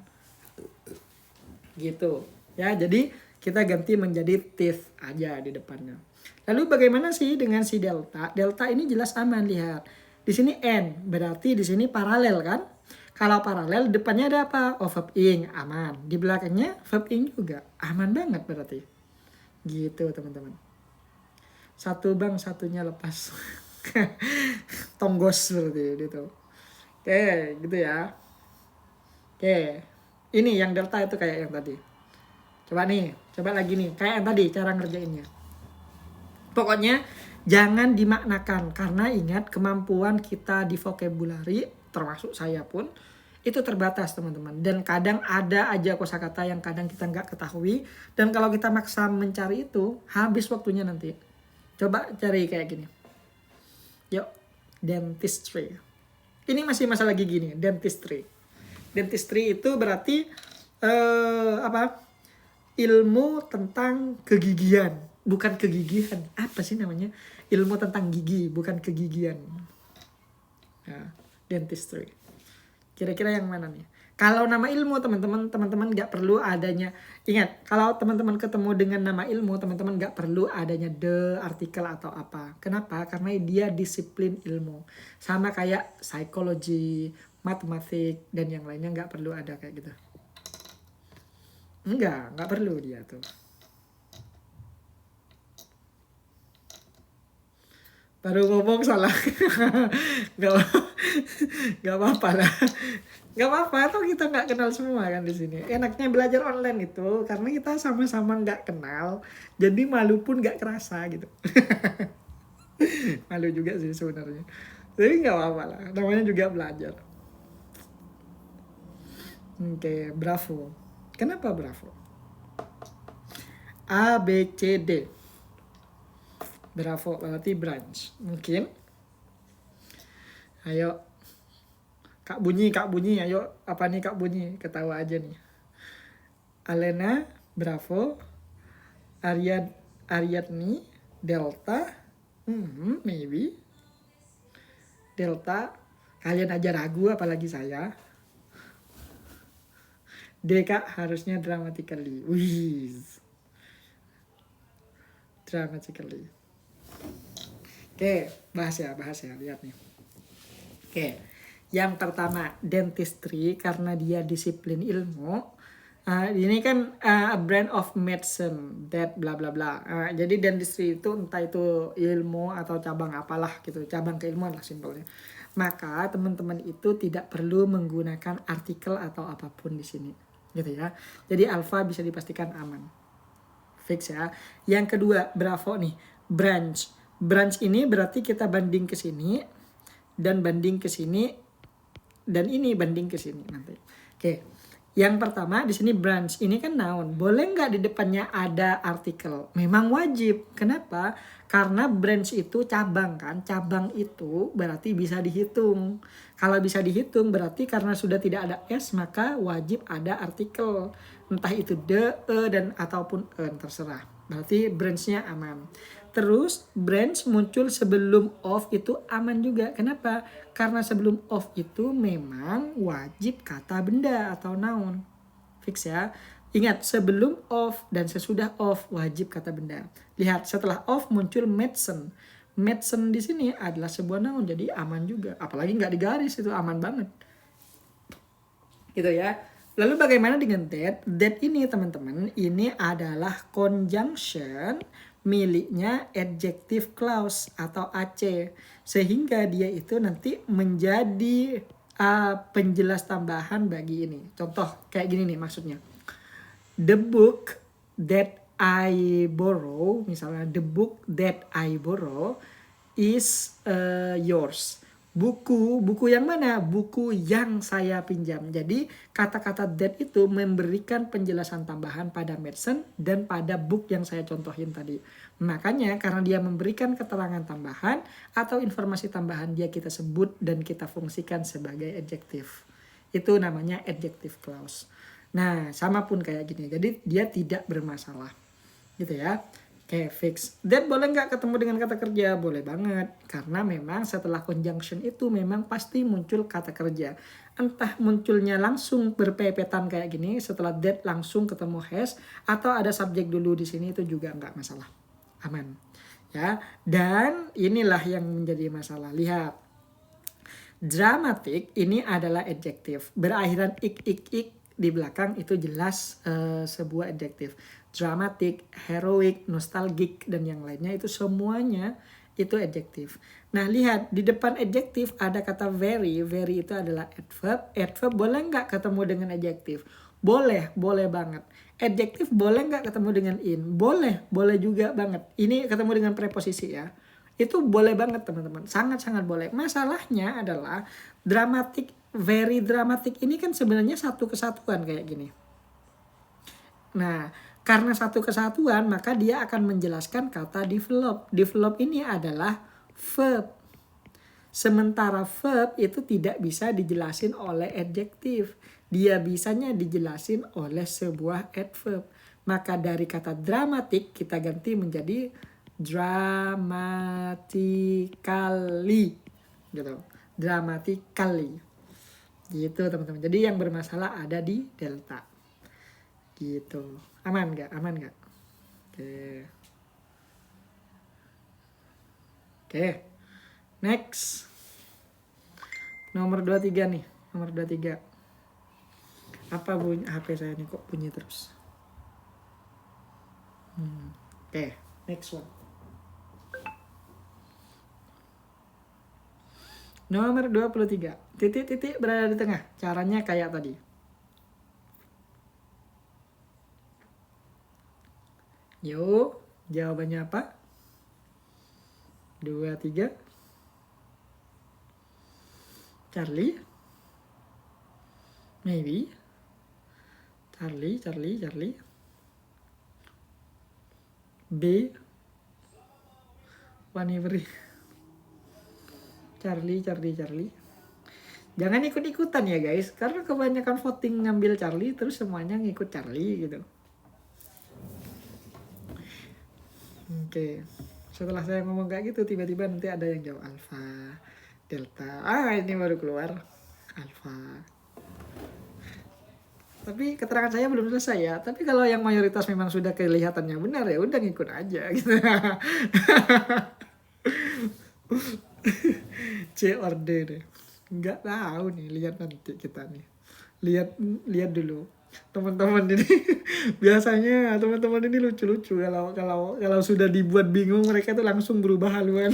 Gitu. Ya, jadi kita ganti menjadi teeth aja di depannya. Lalu bagaimana sih dengan si delta? Delta ini jelas aman, lihat. Di sini N, berarti di sini paralel kan? Kalau paralel depannya ada apa? Oh, verb ing, aman. Di belakangnya verb ing juga. Aman banget berarti. Gitu teman-teman. Satu bang, satunya lepas. Tonggos seperti itu. Oke, gitu ya. Oke. Ini yang delta itu kayak yang tadi. Coba lagi nih, kayak yang tadi cara ngerjainnya. Pokoknya jangan dimaknakan, karena ingat kemampuan kita di vocabulary, termasuk saya pun, itu terbatas teman-teman. Dan kadang ada aja kosakata yang kadang kita nggak ketahui. Dan kalau kita maksa mencari itu, habis waktunya nanti. Coba cari kayak gini. Yuk, dentistry. Ini masih masalah gigi nih, dentistry. Dentistry itu berarti ilmu tentang kegigian, bukan kegigihan. Apa sih namanya? Ilmu tentang gigi, bukan kegigian. Nah, dentistry. Kira-kira yang mana nih? Kalau nama ilmu teman-teman nggak perlu adanya. Ingat, kalau teman-teman ketemu dengan nama ilmu, teman-teman nggak perlu adanya the, artikel atau apa. Kenapa? Karena dia disiplin ilmu. Sama kayak psychology, matematik dan yang lainnya nggak perlu ada kayak gitu. Nggak perlu dia tuh. Baru ngomong salah. nggak nggak apa-apa lah. Nggak apa-apa, atau kita nggak kenal semua kan di sini. Enaknya belajar online itu karena kita sama-sama nggak kenal, jadi malu pun nggak kerasa gitu. Malu juga sih sebenarnya. Tapi nggak apa-apa lah, namanya juga belajar. Oke, bravo. Kenapa bravo? A, B, C, D. Bravo berarti branch. Mungkin. Ayo. Kak Bunyi, ayo. Apa nih Kak Bunyi? Ketawa aja nih. Alena, bravo. Ariadni, Delta. Maybe. Delta. Kalian aja ragu apalagi saya. D, Kak, harusnya dramatically. Wih. Dramatically. Oke, bahas ya. Lihat nih. Oke. Yang pertama, dentistry karena dia disiplin ilmu. Ini kan a brand of medicine that bla bla bla. Jadi dentistry itu entah itu ilmu atau cabang apalah gitu, cabang keilmuan lah simpelnya. Maka teman-teman itu tidak perlu menggunakan artikel atau apapun di sini, gitu ya. Jadi alpha bisa dipastikan aman, fix ya. Yang kedua, bravo nih, branch. Branch ini berarti kita banding ke sini dan banding ke sini dan ini banding ke sini nanti. Oke. Yang pertama di sini branch ini kan noun. Boleh nggak di depannya ada artikel? Memang wajib. Kenapa? Karena branch itu cabang kan. Cabang itu berarti bisa dihitung. Kalau bisa dihitung berarti karena sudah tidak ada S maka wajib ada artikel. Entah itu the, dan ataupun en terserah. Berarti branch-nya aman. Terus branch muncul sebelum of itu aman juga. Kenapa? Karena sebelum of itu memang wajib kata benda atau noun. Fix ya. Ingat, sebelum of dan sesudah of wajib kata benda. Lihat, setelah of muncul medicine. Medicine di sini adalah sebuah noun, jadi aman juga. Apalagi nggak digaris, itu aman banget. Gitu ya. Lalu bagaimana dengan that? That ini teman-teman, ini adalah conjunction miliknya adjective clause atau AC. Sehingga dia itu nanti menjadi penjelas tambahan bagi ini. Contoh kayak gini nih maksudnya. The book that I borrow, misalnya the book that I borrow is yours. Buku yang mana? Buku yang saya pinjam. Jadi kata-kata that itu memberikan penjelasan tambahan pada medicine dan pada book yang saya contohin tadi. Makanya karena dia memberikan keterangan tambahan atau informasi tambahan dia kita sebut dan kita fungsikan sebagai adjective. Itu namanya adjective clause. Nah, sama pun kayak gini. Jadi dia tidak bermasalah. Gitu ya. Oke, fix. That boleh nggak ketemu dengan kata kerja? Boleh banget. Karena memang setelah conjunction itu memang pasti muncul kata kerja. Entah munculnya langsung berpepetan kayak gini, setelah that langsung ketemu has, atau ada subjek dulu di sini itu juga nggak masalah. Aman. Ya. Dan inilah yang menjadi masalah. Lihat. Dramatic ini adalah adjective. Berakhiran ik di belakang itu jelas sebuah adjektif. Dramatic, heroic, nostalgic, dan yang lainnya itu semuanya itu adjektif. Nah lihat di depan adjektif ada kata very. Very itu adalah adverb. Adverb boleh nggak ketemu dengan adjektif? Boleh banget. Adjektif boleh nggak ketemu dengan in? Boleh juga banget. Ini ketemu dengan preposisi ya. Itu boleh banget teman-teman, sangat-sangat boleh. Masalahnya adalah dramatic, very dramatic ini kan sebenarnya satu kesatuan kayak gini. Nah, karena satu kesatuan maka dia akan menjelaskan kata develop. Develop ini adalah verb. Sementara verb itu tidak bisa dijelasin oleh adjektif. Dia bisanya dijelasin oleh sebuah adverb. Maka dari kata dramatic kita ganti menjadi dramatically gitu, dramatically gitu teman-teman. Jadi yang bermasalah ada di delta gitu. Aman nggak? Oke. Next nomor 23 nih. Nomor 23. Apa bunyi HP saya nih kok bunyi terus? Oke, next one. Nomor 23. Titik-titik berada di tengah. Caranya kayak tadi. Yuk, jawabannya apa? 23. Charlie. Maybe. Charlie. B. Whenever. Charlie. Jangan ikut-ikutan ya guys, karena kebanyakan voting ngambil Charlie, terus semuanya ngikut Charlie gitu. Oke. Setelah saya ngomong kayak gitu, tiba-tiba nanti ada yang jawab Alpha, Delta. Ini baru keluar Alpha. Tapi keterangan saya belum selesai ya. Tapi kalau yang mayoritas memang sudah kelihatannya benar, ya udah ngikut aja gitu. C order deh. Nggak tahu nih, lihat nanti kita nih. Lihat dulu. Teman-teman ini biasanya teman-teman ini lucu-lucu kalau sudah dibuat bingung mereka tuh langsung berubah haluan.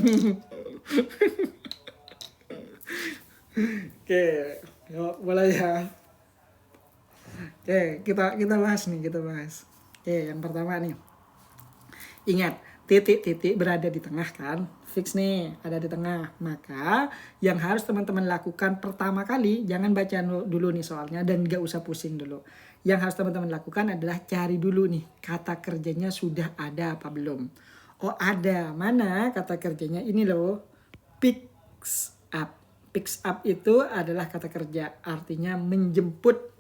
Oke, yuk mulai ya. Oke, kita bahas. Oke, yang pertama nih. Ingat, titik-titik berada di tengah kan? Fix nih, ada di tengah. Maka yang harus teman-teman lakukan pertama kali, jangan baca dulu nih soalnya dan gak usah pusing dulu. Yang harus teman-teman lakukan adalah cari dulu nih kata kerjanya sudah ada apa belum. Oh ada, mana kata kerjanya? Ini loh, picks up. Picks up itu adalah kata kerja, artinya menjemput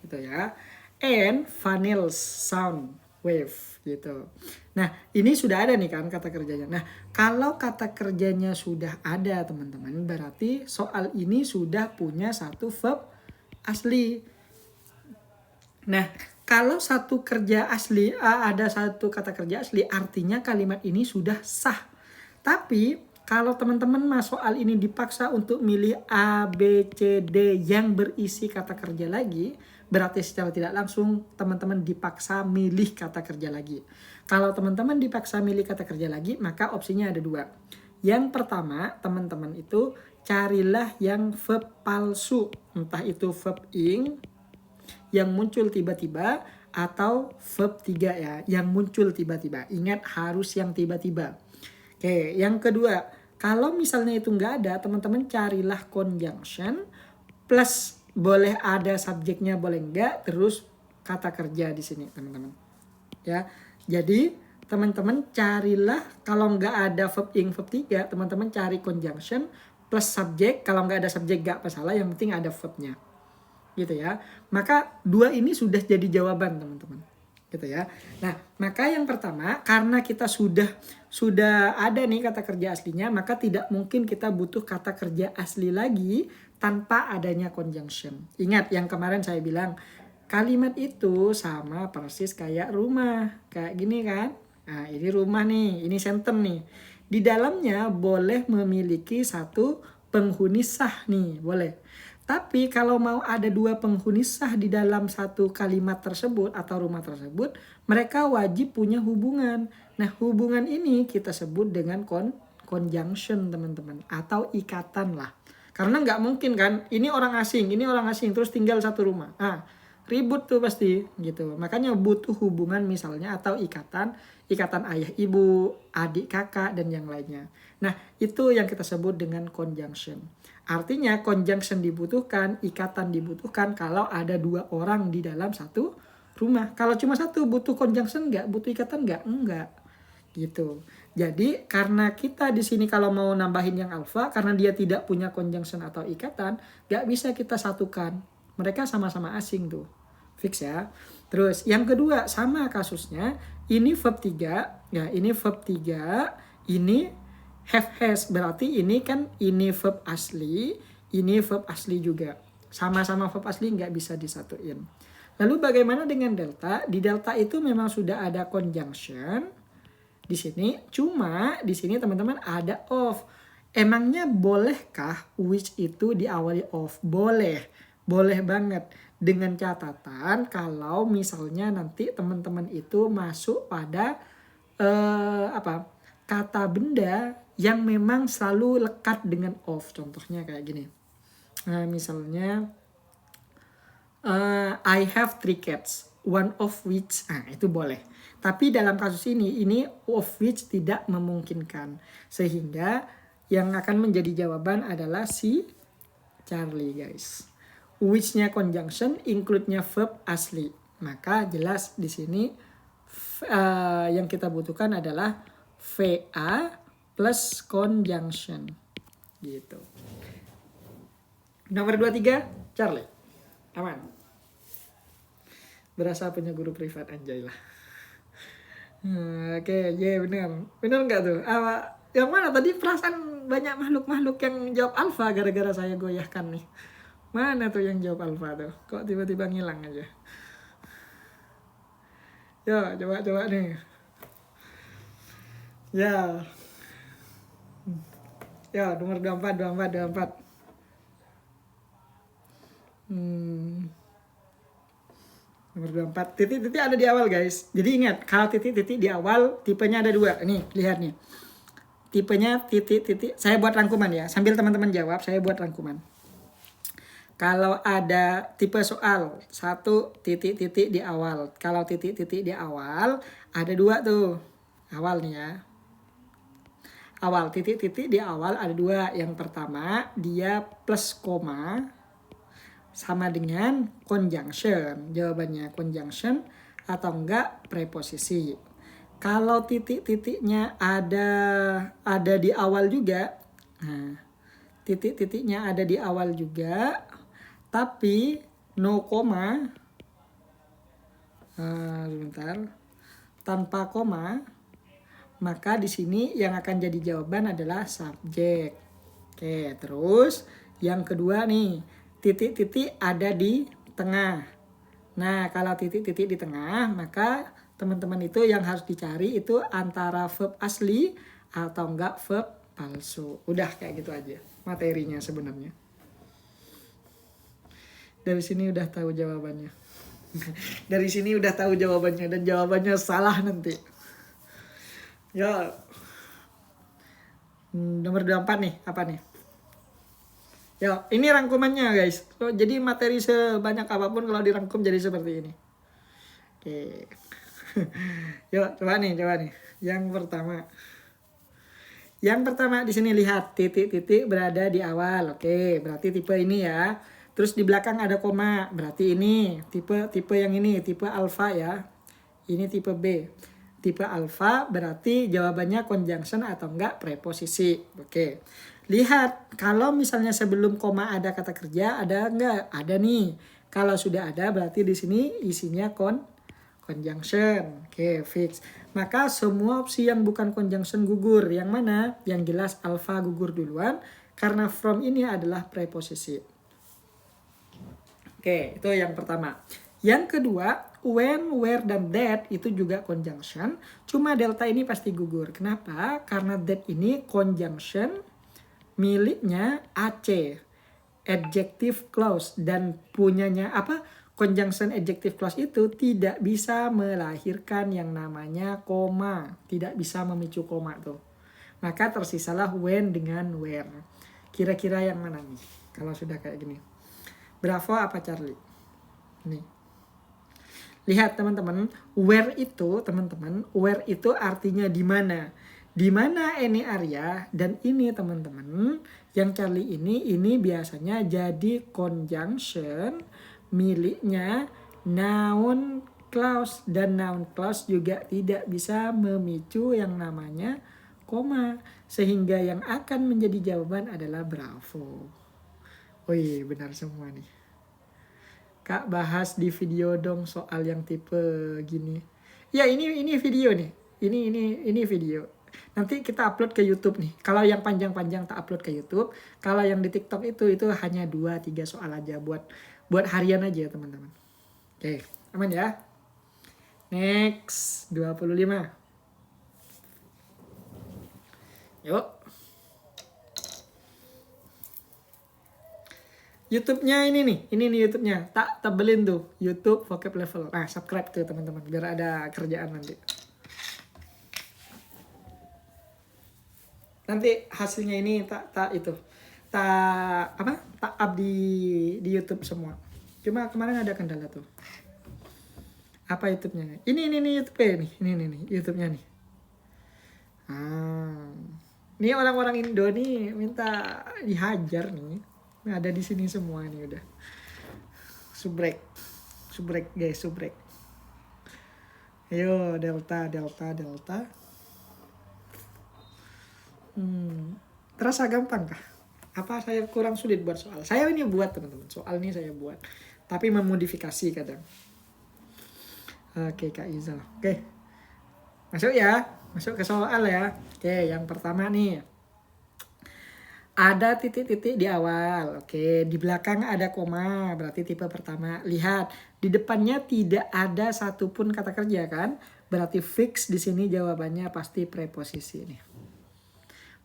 gitu ya. And funnels sound wave gitu. Nah ini sudah ada nih kan kata kerjanya. Nah kalau kata kerjanya sudah ada teman-teman, berarti soal ini sudah punya satu verb asli. Nah kalau satu kerja asli, ada satu kata kerja asli, artinya kalimat ini sudah sah. Tapi kalau teman-teman soal ini dipaksa untuk milih A, B, C, D yang berisi kata kerja lagi, berarti secara tidak langsung teman-teman dipaksa milih kata kerja lagi. Kalau teman-teman dipaksa milih kata kerja lagi, maka opsinya ada dua. Yang pertama, teman-teman itu carilah yang verb palsu. Entah itu verb ing yang muncul tiba-tiba atau verb 3 ya, yang muncul tiba-tiba. Ingat harus yang tiba-tiba. Oke, yang kedua, kalau misalnya itu nggak ada, teman-teman carilah conjunction plus boleh ada subjeknya, boleh nggak, terus kata kerja di sini teman-teman. Ya, jadi teman-teman carilah, kalau nggak ada verb ing verb 3, teman-teman cari conjunction plus subjek. Kalau nggak ada subjek nggak masalah, yang penting ada verbnya. Gitu ya. Maka dua ini sudah jadi jawaban teman-teman. Gitu ya. Nah, maka yang pertama, karena kita sudah ada nih kata kerja aslinya, maka tidak mungkin kita butuh kata kerja asli lagi tanpa adanya conjunction. Ingat yang kemarin saya bilang, kalimat itu sama persis kayak rumah. Kayak gini kan? Nah, ini rumah nih, ini sentence nih. Di dalamnya boleh memiliki satu penghuni sah nih, boleh. Tapi kalau mau ada dua penghuni sah di dalam satu kalimat tersebut atau rumah tersebut, mereka wajib punya hubungan. Nah, hubungan ini kita sebut dengan conjunction teman-teman, atau ikatan lah. Karena nggak mungkin kan, ini orang asing, terus tinggal satu rumah. Ribut tuh pasti gitu. Makanya butuh hubungan misalnya atau ikatan ayah ibu, adik kakak, dan yang lainnya. Nah, itu yang kita sebut dengan conjunction. Artinya conjunction dibutuhkan, ikatan dibutuhkan kalau ada dua orang di dalam satu rumah. Kalau cuma satu, butuh conjunction nggak? Butuh ikatan nggak? Enggak. Gitu. Jadi karena kita di sini kalau mau nambahin yang alfa, karena dia tidak punya conjunction atau ikatan, nggak bisa kita satukan. Mereka sama-sama asing tuh. Fix ya. Terus yang kedua sama kasusnya, ini verb 3, ya ini verb 3, ini have has, berarti ini kan ini verb asli, ini verb asli juga. Sama-sama verb asli nggak bisa disatuin. Lalu bagaimana dengan delta? Di delta itu memang sudah ada conjunction di sini, cuma di sini teman-teman ada of. Emangnya bolehkah which itu diawali of? Boleh. Boleh banget. Dengan catatan kalau misalnya nanti teman-teman itu masuk pada kata benda yang memang selalu lekat dengan of. Contohnya kayak gini. Nah, misalnya I have 3 cats, one of which, itu boleh. Tapi dalam kasus ini of which tidak memungkinkan. Sehingga yang akan menjadi jawaban adalah si Charlie, guys. Which-nya conjunction, include-nya verb asli. Maka jelas di sini yang kita butuhkan adalah VA plus conjunction. Gitu. Nomor 23, Charlie. Aman. Berasa punya guru privat, anjay lah. Oke, benar. Benar nggak tuh? Yang mana tadi perasaan banyak makhluk-makhluk yang jawab alfa gara-gara saya goyahkan nih. Mana tuh yang jawab alfa tuh? Kok tiba-tiba ngilang aja? Yo, coba nih. Ya. Ya, nomor 24. Nomor 24. Titik-titik ada di awal, guys. Jadi ingat, kalau titik-titik di awal, tipenya ada 2. Nih, lihat nih. Tipenya titik-titik. Saya buat rangkuman ya. Sambil teman-teman jawab, saya buat rangkuman. Kalau ada tipe soal 1 titik-titik di awal. Kalau titik-titik di awal ada 2 tuh. Awal nih ya. Awal titik-titik di awal ada 2. Yang pertama dia plus koma sama dengan conjunction. Jawabannya conjunction atau enggak preposisi. Kalau titik-titiknya ada di awal juga. Nah, titik-titiknya ada di awal juga. Tapi no koma, sebentar, tanpa koma, maka di sini yang akan jadi jawaban adalah subjek. Oke, terus yang kedua nih, titik-titik ada di tengah. Nah, kalau titik-titik di tengah, maka teman-teman itu yang harus dicari itu antara verb asli atau enggak verb palsu. Udah kayak gitu aja materinya sebenarnya. Dari sini udah tahu jawabannya. Dari sini udah tahu jawabannya dan jawabannya salah nanti. Ya. Nomor 24 nih, apa nih? Ya, ini rangkumannya, guys. So, jadi materi sebanyak apapun kalau dirangkum jadi seperti ini. Oke. Yuk, coba nih. Yang pertama di sini lihat titik-titik berada di awal. Oke, berarti tipe ini ya. Terus di belakang ada koma, berarti ini tipe yang ini, tipe alfa ya. Ini tipe B. Tipe alfa berarti jawabannya conjunction atau enggak preposisi. Oke. Lihat, kalau misalnya sebelum koma ada kata kerja, ada enggak? Ada nih. Kalau sudah ada berarti di sini isinya conjunction. Oke, fix. Maka semua opsi yang bukan conjunction gugur. Yang mana? Yang jelas alfa gugur duluan karena from ini adalah preposisi. Oke, itu yang pertama. Yang kedua, when, where, dan that itu juga conjunction. Cuma delta ini pasti gugur. Kenapa? Karena that ini conjunction miliknya AC. Adjective clause. Dan punyanya apa? Conjunction adjective clause itu tidak bisa melahirkan yang namanya koma. Tidak bisa memicu koma tuh. Maka tersisalah when dengan where. Kira-kira yang mana nih? Kalau sudah kayak gini. Bravo apa Charlie? Nih. Lihat teman-teman, where itu artinya di mana? Di mana ini area dan ini teman-teman, yang Charlie ini biasanya jadi conjunction miliknya noun clause dan noun clause juga tidak bisa memicu yang namanya koma sehingga yang akan menjadi jawaban adalah bravo. Wih, benar semua nih. Kak, bahas di video dong soal yang tipe gini. Ya, ini video nih. Ini video. Nanti kita upload ke YouTube nih. Kalau yang panjang-panjang tak upload ke YouTube. Kalau yang di TikTok itu hanya 2-3 soal aja buat harian aja, teman-teman. Oke, aman ya. Next, 25. Yuk. YouTube-nya ini nih YouTube-nya. Tak tebelin tuh, YouTube vocab level. Nah, subscribe tuh teman-teman biar ada kerjaan nanti. Nanti hasilnya ini tak up di YouTube semua. Cuma kemarin ada kendala tuh. Apa YouTube-nya? Ini YouTube-nya nih. Ini YouTube-nya nih. Ini orang-orang Indo nih minta dihajar nih. Nah, ada di sini semua nih udah. Subrek guys, subrek. Ayo delta. Terasa gampang kah? Apa saya kurang sulit buat soal? Saya ini buat teman-teman, soal ini saya buat. Tapi memodifikasi kadang. Oke Kak Izal. Oke. Masuk ya. Masuk ke soal ya. Oke, yang pertama nih. Ada titik-titik di awal. Oke, di belakang ada koma. Berarti tipe pertama. Lihat, di depannya tidak ada satupun kata kerja kan? Berarti fix di sini jawabannya pasti preposisi nih.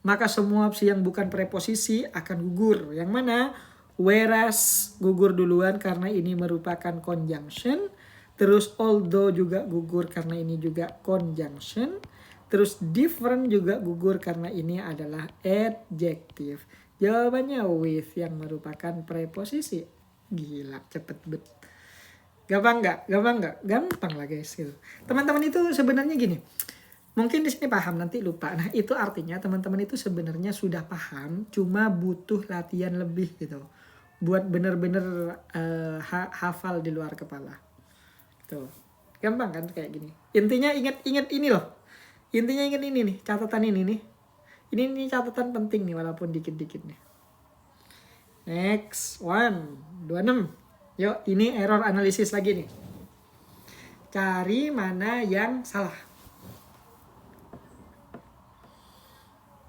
Maka semua opsi yang bukan preposisi akan gugur. Yang mana? Whereas gugur duluan karena ini merupakan conjunction. Terus although juga gugur karena ini juga conjunction. Terus different juga gugur karena ini adalah adjective. Jawabannya with yang merupakan preposisi. Gila, cepet bet. Gampang nggak? Gampang lah guys. Gitu. Teman-teman itu sebenarnya gini. Mungkin di sini paham, nanti lupa. Nah itu artinya teman-teman itu sebenarnya sudah paham. Cuma butuh latihan lebih gitu. Buat bener-bener hafal di luar kepala. Tuh, gampang kan kayak gini. Intinya ingat ini loh. Intinya ingat ini nih, catatan ini nih. Ini catatan penting nih walaupun dikit-dikit nih. Next, 126. Yuk, ini error analisis lagi nih. Cari mana yang salah.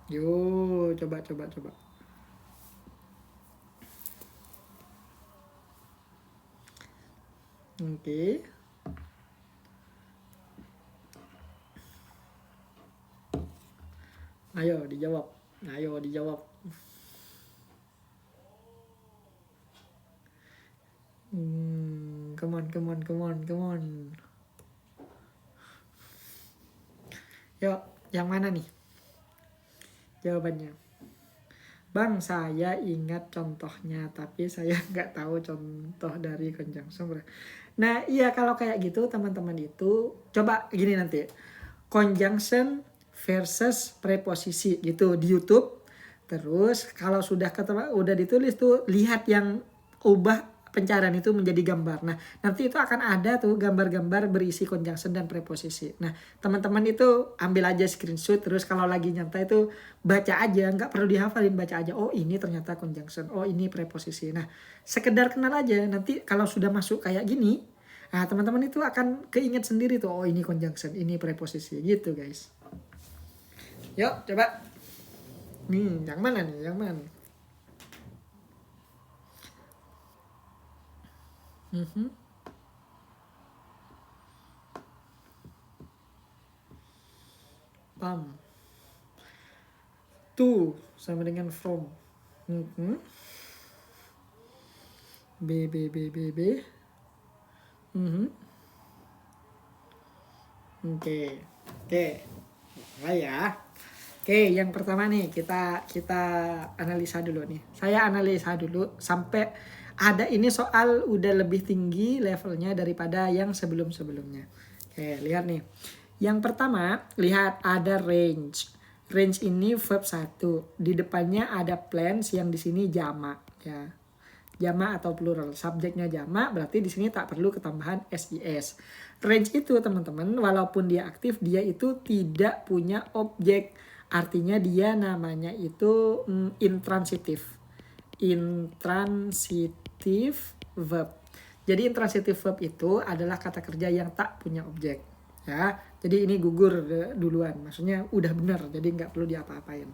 Yuk, coba. Oke. Ayo dijawab. Come on. Yuk, yang mana nih? Jawabannya. Bang, saya ingat contohnya, tapi saya nggak tahu contoh dari conjunction. Nah, iya kalau kayak gitu teman-teman itu coba gini nanti. Conjunction versus preposisi gitu di YouTube. Terus kalau sudah udah ditulis tuh lihat yang ubah pencarian itu menjadi gambar. Nah, nanti itu akan ada tuh gambar-gambar berisi conjunction dan preposisi. Nah, teman-teman itu ambil aja screenshot terus kalau lagi nyantai itu baca aja, nggak perlu dihafalin, baca aja. Oh, ini ternyata conjunction. Oh, ini preposisi. Nah, sekedar kenal aja. Nanti kalau sudah masuk kayak gini, nah teman-teman itu akan keinget sendiri tuh. Oh, ini conjunction, ini preposisi gitu, guys. Yuk, coba. Yang mana nih? Pam. To sama dengan from. B. Oke. Mulai ya. Oke, yang pertama nih kita analisa dulu nih. Saya analisa dulu sampai ada ini soal udah lebih tinggi levelnya daripada yang sebelum-sebelumnya. Oke, lihat nih. Yang pertama, lihat ada range. Range ini verb 1. Di depannya ada plans yang di sini jamak ya. Jamak atau plural. Subjeknya jamak berarti di sini tak perlu ketambahan SIS. Range itu teman-teman walaupun dia aktif dia itu tidak punya objek. Artinya dia namanya itu intransitive verb. Jadi intransitive verb itu adalah kata kerja yang tak punya objek. Ya, jadi ini gugur duluan. Maksudnya udah benar, jadi nggak perlu diapa-apain.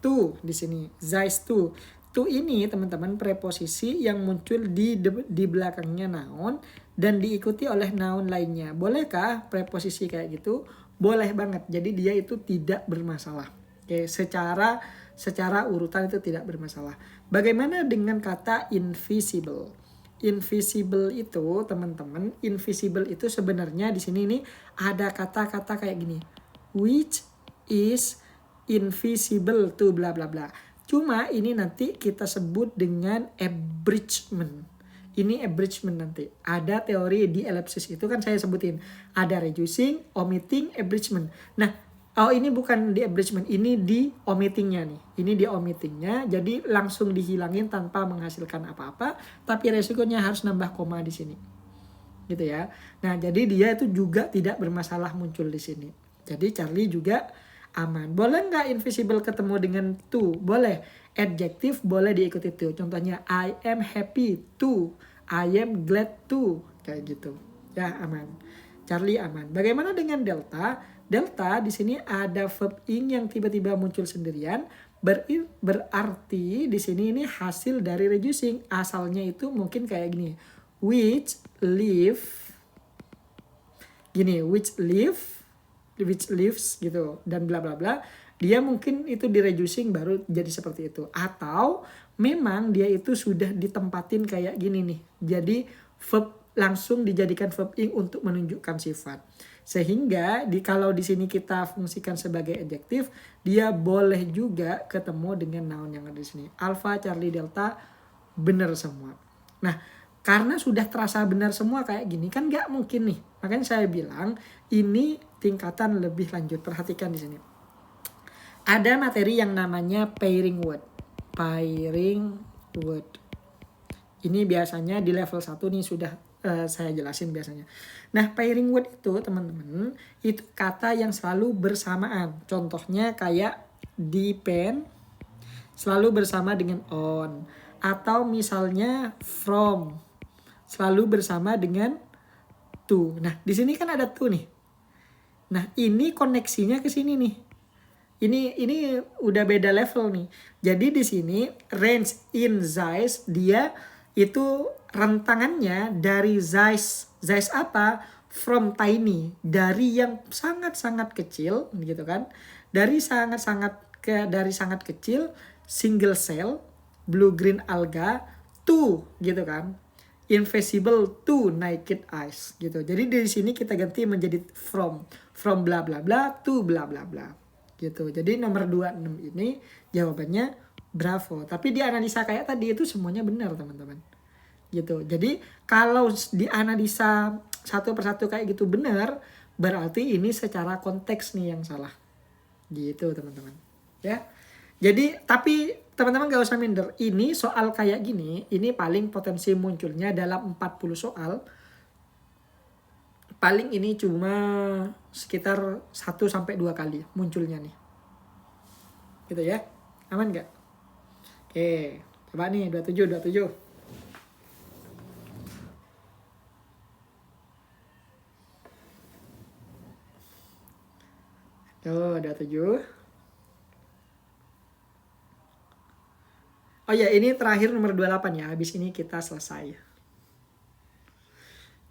To di sini, Zeiss to. To ini teman-teman preposisi yang muncul di belakangnya noun dan diikuti oleh noun lainnya. Bolehkah preposisi kayak gitu? Boleh banget. Jadi dia itu tidak bermasalah. Oke, secara secara urutan itu tidak bermasalah. Bagaimana dengan kata invisible? Invisible itu teman-teman, invisible itu sebenarnya di sini nih ada kata-kata kayak gini, which is invisible to bla bla bla. Cuma ini nanti kita sebut dengan abridgment. Ini abridgment nanti. Ada teori di ellipsis itu kan saya sebutin. Ada reducing, omitting, abridgment. Nah, ini bukan di abridgment, ini di omittingnya nih. Ini di omittingnya, jadi langsung dihilangin tanpa menghasilkan apa-apa. Tapi resikonya harus nambah koma di sini. Gitu ya. Nah, jadi dia itu juga tidak bermasalah muncul di sini. Jadi Charlie juga aman. Boleh nggak invisible ketemu dengan to? Boleh. Adjective boleh diikuti to. Contohnya I am happy to, I am glad to, kayak gitu. Ya, aman. Charlie aman. Bagaimana dengan delta? Delta di sini ada verb ing yang tiba-tiba muncul sendirian. Berarti di sini ini hasil dari reducing. Asalnya itu mungkin kayak gini. Which lives gitu dan bla bla bla. Dia mungkin itu di reducing baru jadi seperti itu, atau memang dia itu sudah ditempatin kayak gini nih, jadi verb langsung dijadikan verb ing untuk menunjukkan sifat, sehingga kalau di sini kita fungsikan sebagai adjektif, dia boleh juga ketemu dengan noun yang ada di sini. Alpha, Charlie, Delta benar semua. Nah, karena sudah terasa benar semua kayak gini kan nggak mungkin nih, makanya saya bilang ini tingkatan lebih lanjut. Perhatikan di sini. Ada materi yang namanya pairing word. Pairing word. Ini biasanya di level 1 nih sudah saya jelasin biasanya. Nah, pairing word itu teman-teman, itu kata yang selalu bersamaan. Contohnya kayak depend selalu bersama dengan on. Atau misalnya from selalu bersama dengan to. Nah, di sini kan ada to nih. Nah, ini koneksinya ke sini nih. Ini udah beda level nih. Jadi di sini range in size dia itu rentangannya dari size apa? From tiny, dari yang sangat-sangat kecil gitu kan. Dari sangat kecil single cell blue green alga to gitu kan. Invisible to naked eyes gitu. Jadi dari sini kita ganti menjadi from bla bla bla to bla bla bla. Gitu. Jadi nomor 26 ini jawabannya bravo. Tapi di analisa kayak tadi itu semuanya benar teman-teman. Gitu. Jadi kalau di analisa satu persatu kayak gitu benar, berarti ini secara konteks nih yang salah. Gitu teman-teman. Ya. Jadi tapi teman-teman gak usah minder. Ini soal kayak gini, ini paling potensi munculnya dalam 40 soal. Paling ini cuma sekitar 1-2 kali munculnya nih. Gitu ya. Aman gak? Oke. Coba nih 27. Tuh 27. Oh ya, ini terakhir nomor 28 ya. Habis ini kita selesai.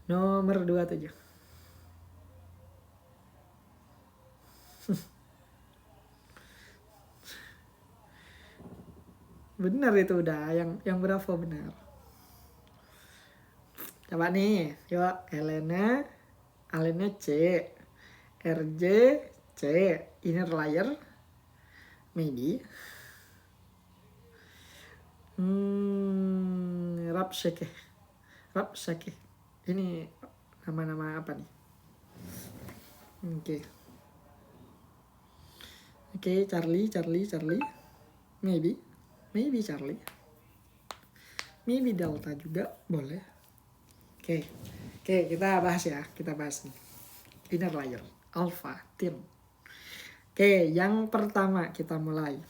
Nomor 27. Benar itu udah, yang bravo benar. Coba nih, yuk Alena C, RJ C, inner layer, maybe. Rapsake. Ini nama-nama apa nih? Oke, Charlie. Maybe Charlie. Maybe Delta juga boleh. Oke, kita bahas ya. Kita bahas nih. Inner layer, alpha, tin. Oke, yang pertama kita mulai.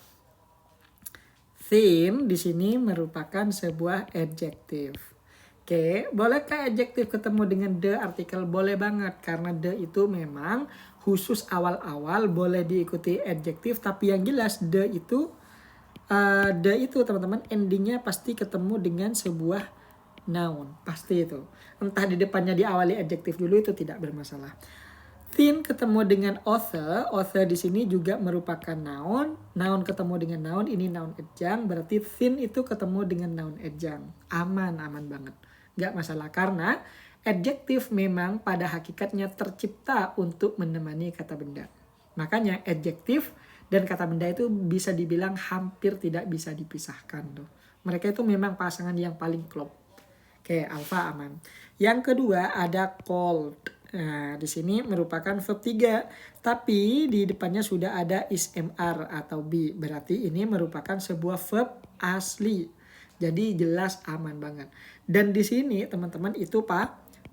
Thin di sini merupakan sebuah adjektif. Oke, bolehkah adjektif ketemu dengan the artikel? Boleh banget, karena the itu memang khusus awal-awal boleh diikuti adjektif, tapi yang jelas the itu teman-teman endingnya pasti ketemu dengan sebuah noun, pasti itu. Entah di depannya diawali adjektif dulu itu tidak bermasalah. Thin ketemu dengan author. Author di sini juga merupakan noun. Noun ketemu dengan noun, ini noun adjunct. Berarti thin itu ketemu dengan noun adjunct. Aman banget. Nggak masalah karena adjektif memang pada hakikatnya tercipta untuk menemani kata benda. Makanya adjektif dan kata benda itu bisa dibilang hampir tidak bisa dipisahkan tuh. Mereka itu memang pasangan yang paling klop. Oke, alpha aman. Yang kedua ada cold. Nah, di sini merupakan verb 3, tapi di depannya sudah ada is mr atau be. Berarti ini merupakan sebuah verb asli. Jadi jelas aman banget. Dan di sini teman-teman itu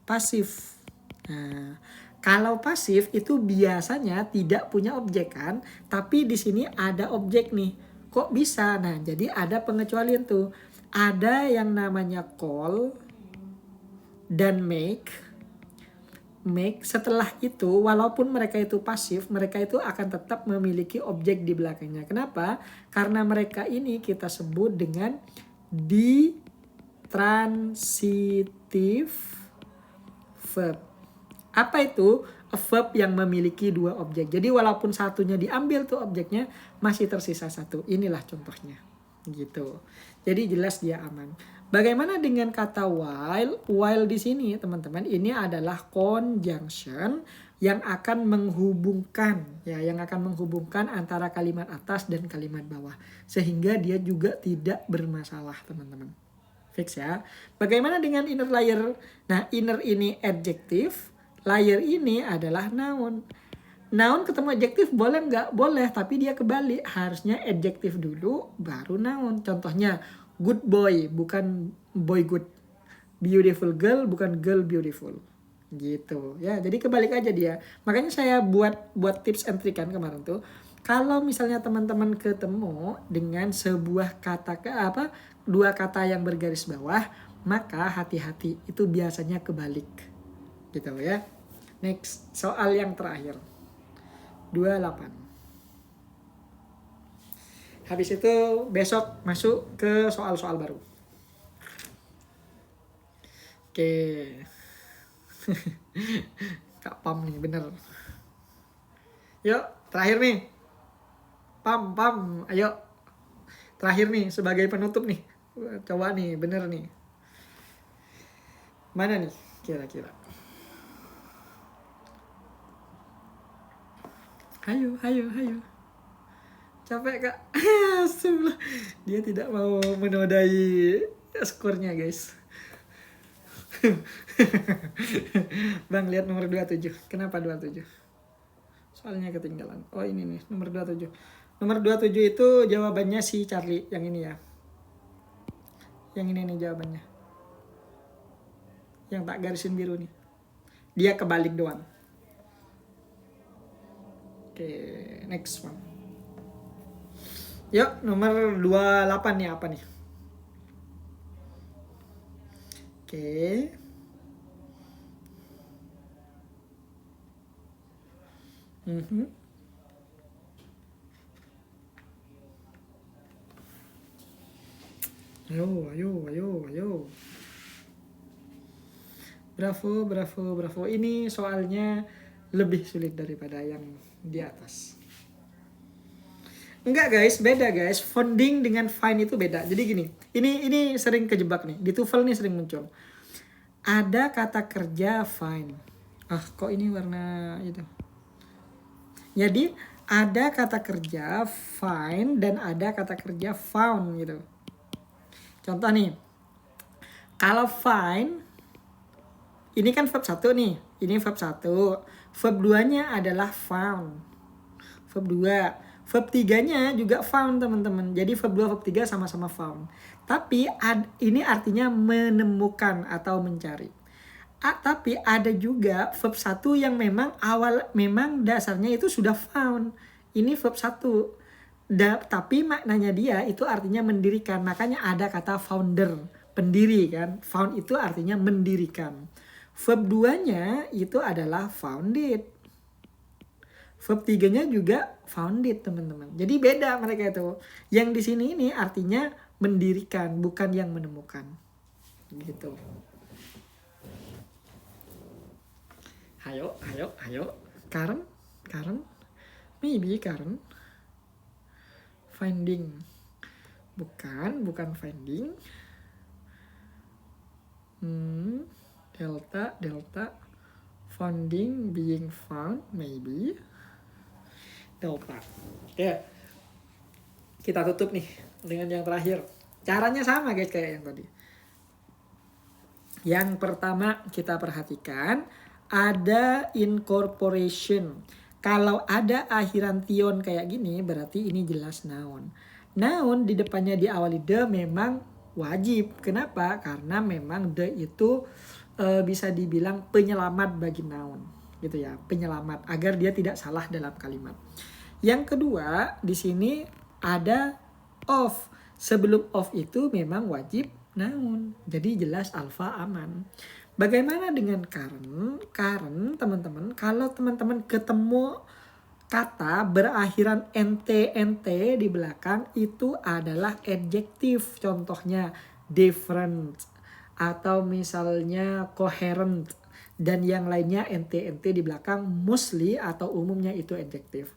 pasif. Nah, kalau pasif itu biasanya tidak punya objek kan, tapi di sini ada objek nih. Kok bisa? Nah, jadi ada pengecualian tuh. Ada yang namanya call dan make. Setelah itu walaupun mereka itu pasif, mereka itu akan tetap memiliki objek di belakangnya. Kenapa? Karena mereka ini kita sebut dengan ditransitive verb. Apa itu? A verb yang memiliki dua objek. Jadi walaupun satunya diambil tuh objeknya, masih tersisa satu. Inilah contohnya. Gitu. Jadi jelas dia aman. Bagaimana dengan kata while? While di sini teman-teman ini adalah conjunction yang akan menghubungkan antara kalimat atas dan kalimat bawah sehingga dia juga tidak bermasalah teman-teman. Fix ya. Bagaimana dengan inner layer? Nah, inner ini adjektif, layer ini adalah noun. Noun ketemu adjektif boleh nggak? Boleh, tapi dia kebalik. Harusnya adjektif dulu, baru noun. Contohnya, good boy, bukan boy good. Beautiful girl, bukan girl beautiful. Gitu ya. Jadi kebalik aja dia. Makanya saya buat tips and trick kan kemarin tuh. Kalau misalnya teman-teman ketemu dengan sebuah dua kata yang bergaris bawah, maka hati-hati, itu biasanya kebalik. Gitu ya. Next, soal yang terakhir. 28. Habis itu besok masuk ke soal-soal baru. Oke. Kak Pam nih, bener. Yuk, terakhir nih. Pam, ayo. Terakhir nih, sebagai penutup nih. Coba nih, bener nih. Mana nih, kira-kira? Hayo. Capek kak. Dia tidak mau menodai skornya guys. Bang, lihat nomor 27. Kenapa 27? Soalnya ketinggalan. Oh ini nih, nomor 27. Nomor 27 itu jawabannya si Charlie. Yang ini ya. Yang ini nih jawabannya. Yang tak garisin biru nih. Dia kebalik doang. Oke, next one. Yuk, nomor 28 nih apa nih? Oke. Ayo. Bravo. Ini soalnya lebih sulit daripada yang di atas. Enggak guys, beda guys. Founding dengan find itu beda. Jadi gini, ini sering kejebak nih. Di TOEFL nih sering muncul. Ada kata kerja find. Kok ini warna itu? Jadi ada kata kerja find dan ada kata kerja found gitu. Contoh nih. Kalau find ini kan verb 1 nih. Ini verb 1. Verb 2-nya adalah found. Verb 2. Verb 3-nya juga found teman-teman. Jadi verb 2, verb 3 sama-sama found. Tapi ini artinya menemukan atau mencari. Tapi ada juga verb 1 yang memang dasarnya itu sudah found. Ini verb 1. Tapi maknanya dia itu artinya mendirikan. Makanya ada kata founder, pendiri kan. Found itu artinya mendirikan. Verb 2-nya itu adalah founded. Verb 3-nya juga founded, teman-teman. Jadi beda mereka itu. Yang di sini ini artinya mendirikan, bukan yang menemukan. Gitu. Ayo. Current, current, maybe current. Finding, bukan finding. Delta. Founding, being found, maybe. Delta. Oke. Kita tutup nih dengan yang terakhir. Caranya sama guys kayak yang tadi. Yang pertama kita perhatikan ada incorporation. Kalau ada akhiran tion kayak gini berarti ini jelas noun. Noun di depannya diawali the memang wajib. Kenapa? Karena memang the itu bisa dibilang penyelamat bagi noun. Gitu ya, penyelamat agar dia tidak salah dalam kalimat. Yang kedua, di sini ada of. Sebelum of itu memang wajib noun. Jadi jelas alfa aman. Bagaimana dengan current? Current teman-teman, kalau teman-teman ketemu kata berakhiran nt di belakang itu adalah adjektif. Contohnya different atau misalnya coherent dan yang lainnya nt di belakang mostly atau umumnya itu adjektif.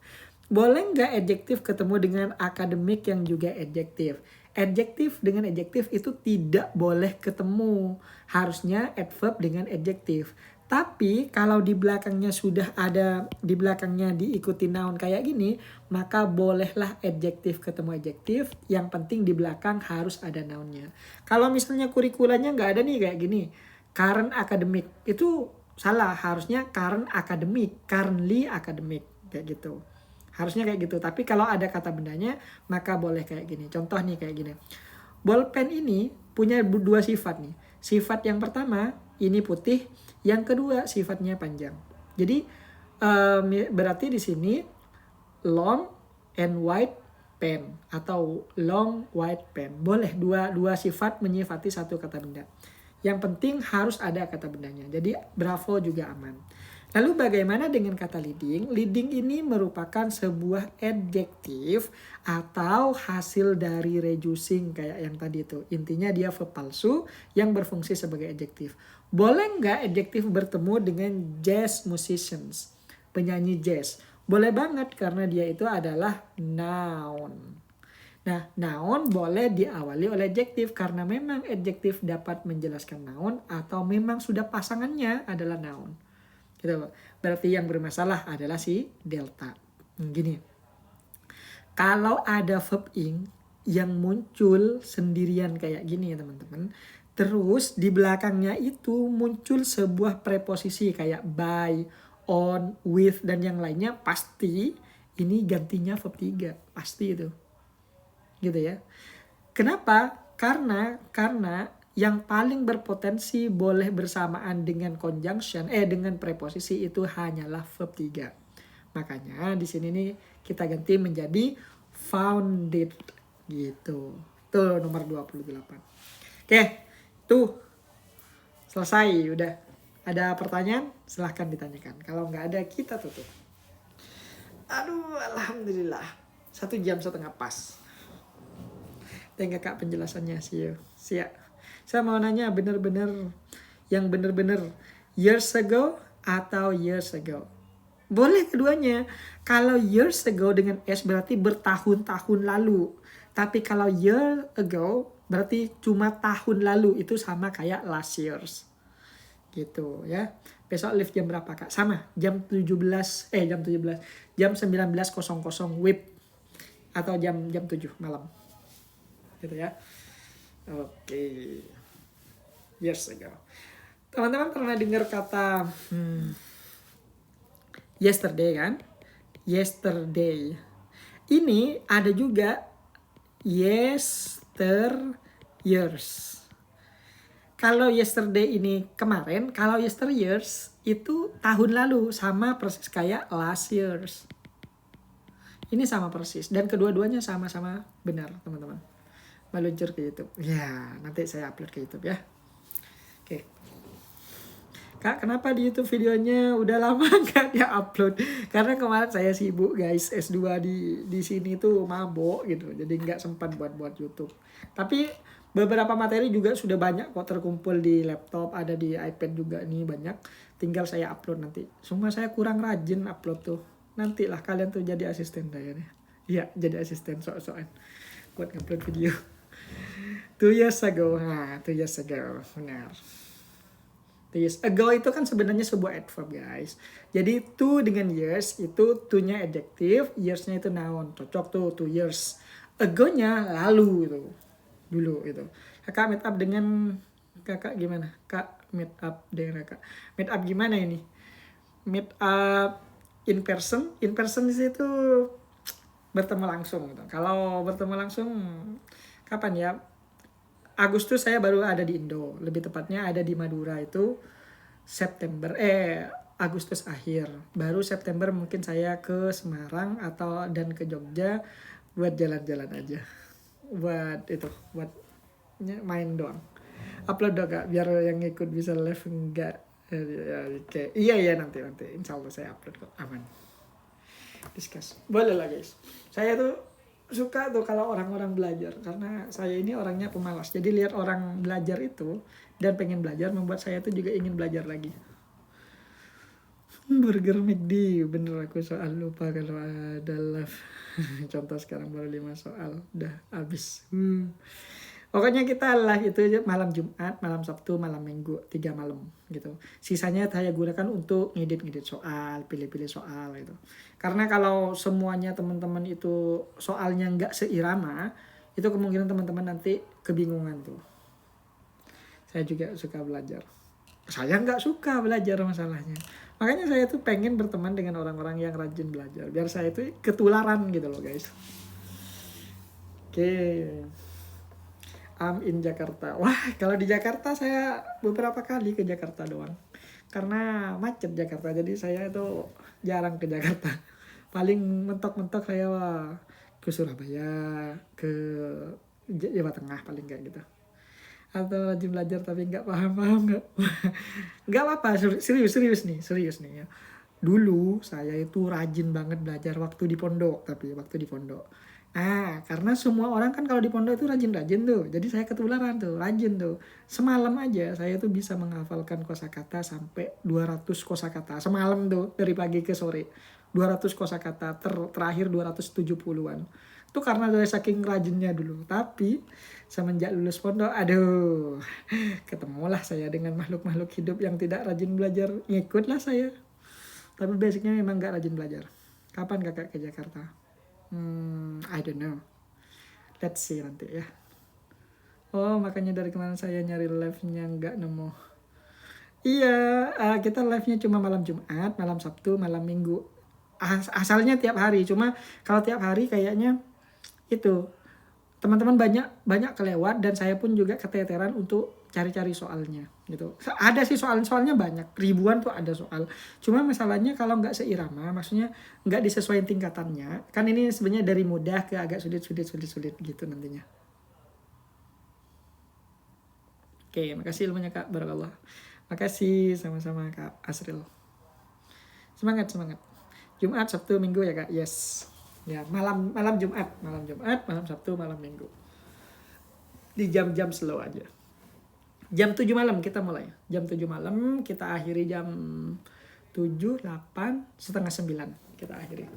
Boleh nggak adjektif ketemu dengan akademik yang juga adjektif? Adjektif dengan adjektif itu tidak boleh ketemu. Harusnya adverb dengan adjektif. Tapi kalau di belakangnya sudah ada, di belakangnya diikuti noun kayak gini, maka bolehlah adjektif ketemu adjektif. Yang penting di belakang harus ada nounnya. Kalau misalnya kurikulanya nggak ada nih kayak gini, current academic, itu salah. Harusnya current academic, currently academic, kayak gitu. Harusnya kayak gitu. Tapi kalau ada kata bendanya, maka boleh kayak gini. Contoh nih kayak gini. Bolpen ini punya dua sifat nih. Sifat yang pertama, ini putih. Yang kedua, sifatnya panjang. Jadi, berarti di sini long and white pen. Atau long white pen. Boleh dua sifat menyifati satu kata benda. Yang penting harus ada kata bendanya. Jadi, bravo juga aman. Lalu bagaimana dengan kata leading? Leading ini merupakan sebuah adjektif atau hasil dari reducing kayak yang tadi itu. Intinya dia verb palsu yang berfungsi sebagai adjektif. Boleh nggak adjektif bertemu dengan jazz musicians, penyanyi jazz? Boleh banget karena dia itu adalah noun. Nah, noun boleh diawali oleh adjektif karena memang adjektif dapat menjelaskan noun atau memang sudah pasangannya adalah noun. Gitu. Berarti yang bermasalah adalah si delta. Gini. Kalau ada verb ing yang muncul sendirian kayak gini ya teman-teman. Terus di belakangnya itu muncul sebuah preposisi kayak by, on, with, dan yang lainnya. Pasti ini gantinya verb 3. Pasti itu. Gitu ya. Kenapa? Karena yang paling berpotensi boleh bersamaan dengan conjunction, dengan preposisi itu hanyalah verb 3. Makanya di sini nih kita ganti menjadi founded gitu. Tuh nomor 28. Oke, tuh selesai udah. Ada pertanyaan? Silahkan ditanyakan. Kalau nggak ada kita tutup. Aduh, alhamdulillah. 1 jam setengah pas. Thank you kak penjelasannya. Siap. Saya mau nanya yang bener-bener years ago atau years ago. Boleh keduanya. Kalau years ago dengan S berarti bertahun-tahun lalu. Tapi kalau year ago berarti cuma tahun lalu. Itu sama kayak last years. Gitu ya. Besok live jam berapa kak? Sama. Jam 19.00 WIB. Atau jam 7 malam. Gitu ya. Oke. Years ago. Teman-teman pernah dengar kata yesterday kan? Yesterday. Ini ada juga years. Kalau yesterday ini kemarin, kalau years itu tahun lalu, sama persis kayak last years. Ini sama persis dan kedua-duanya sama-sama benar, teman-teman. Meluncur ke YouTube. Ya, nanti saya upload ke YouTube ya. Oke. Kak, kenapa di YouTube videonya udah lama nggak dia upload? Karena kemarin saya sibuk guys, S2 di sini tuh mabok gitu. Jadi nggak sempat buat YouTube. Tapi beberapa materi juga sudah banyak kok terkumpul di laptop, ada di iPad juga nih banyak. Tinggal saya upload nanti. Cuma saya kurang rajin upload tuh. Nantilah kalian tuh jadi asisten saya deh. Iya, jadi asisten sok-sokan buat upload video. 2 years ago. Nah, 2 years ago. Benar. 2 years ago itu kan sebenarnya sebuah adverb guys. Jadi to dengan years itu to-nya adjective, years-nya itu noun. Cocok tuh 2 years. Ago-nya lalu itu. Dulu itu. Kakak meet up dengan kakak gimana? Kak meet up dengan kakak. Meet up gimana ini? Meet up in person. In person itu bertemu langsung gitu. Kalau bertemu langsung kapan ya? Agustus saya baru ada di Indo, lebih tepatnya ada di Madura itu Agustus akhir. Baru September mungkin saya ke Semarang atau dan ke Jogja buat jalan-jalan aja. Buat main doang. Upload dong Kak, biar yang ikut bisa live enggak. Oke. Iya nanti insya Allah saya upload kok, aman. Discuss. Boleh lah guys. Saya tuh suka tuh kalau orang-orang belajar karena saya ini orangnya pemalas. Jadi lihat orang belajar itu dan pengen belajar membuat saya tuh juga ingin belajar lagi. Burger McD, bener aku soal lupa kalau ada live. Contoh sekarang baru 5 soal, udah habis. Pokoknya kita live itu malam Jumat, malam Sabtu, malam Minggu, 3 malam gitu. Sisanya saya gunakan untuk ngedit soal, pilih-pilih soal gitu. Karena kalau semuanya teman-teman itu soalnya nggak seirama, itu kemungkinan teman-teman nanti kebingungan tuh. Saya juga suka belajar. Saya nggak suka belajar masalahnya. Makanya saya tuh pengen berteman dengan orang-orang yang rajin belajar. Biar saya itu ketularan gitu loh guys. Oke. In Jakarta. Wah, kalau di Jakarta saya beberapa kali ke Jakarta doang. Karena macet Jakarta, jadi saya itu jarang ke Jakarta. Paling mentok-mentok saya ke Surabaya, ke Jawa Tengah paling kayak gitu. Atau rajin belajar tapi nggak paham nggak. Nggak apa-apa, serius nih ya. Dulu saya itu rajin banget belajar waktu di pondok. Karena semua orang kan kalau di pondok itu rajin-rajin tuh. Jadi saya ketularan tuh, rajin tuh. Semalam aja saya tuh bisa menghafalkan kosakata sampai 200 kosakata. Semalam tuh, dari pagi ke sore. 200 kosakata, terakhir 270-an. Itu karena dari saking rajinnya dulu. Tapi semenjak lulus pondok, aduh, ketemulah saya dengan makhluk-makhluk hidup yang tidak rajin belajar. Ngikutlah saya. Tapi basicnya memang gak rajin belajar. Kapan kakak ke Jakarta? I don't know. Let's see nanti ya. Oh, makanya dari kemarin saya nyari live-nya nggak nemu. Iya, kita live-nya cuma malam Jumat, malam Sabtu, malam Minggu. Asalnya tiap hari, cuma kalau tiap hari kayaknya itu teman-teman banyak kelewat dan saya pun juga keteteran untuk cari-cari soalnya gitu. Ada sih soalnya banyak, ribuan tuh ada soal. Cuma masalahnya kalau nggak seirama, maksudnya nggak disesuaikan tingkatannya. Kan ini sebenarnya dari mudah ke agak sulit gitu nantinya. Oke, makasih ilmunya Kak, barakallah. Makasih sama-sama Kak Asril. Semangat. Jumat, Sabtu, Minggu ya Kak. Yes. Ya, malam Jumat, malam Sabtu, malam Minggu. Di jam-jam slow aja. Jam 7 malam kita mulai. Jam 7 malam kita akhiri jam 7, 8, setengah 9 kita akhiri.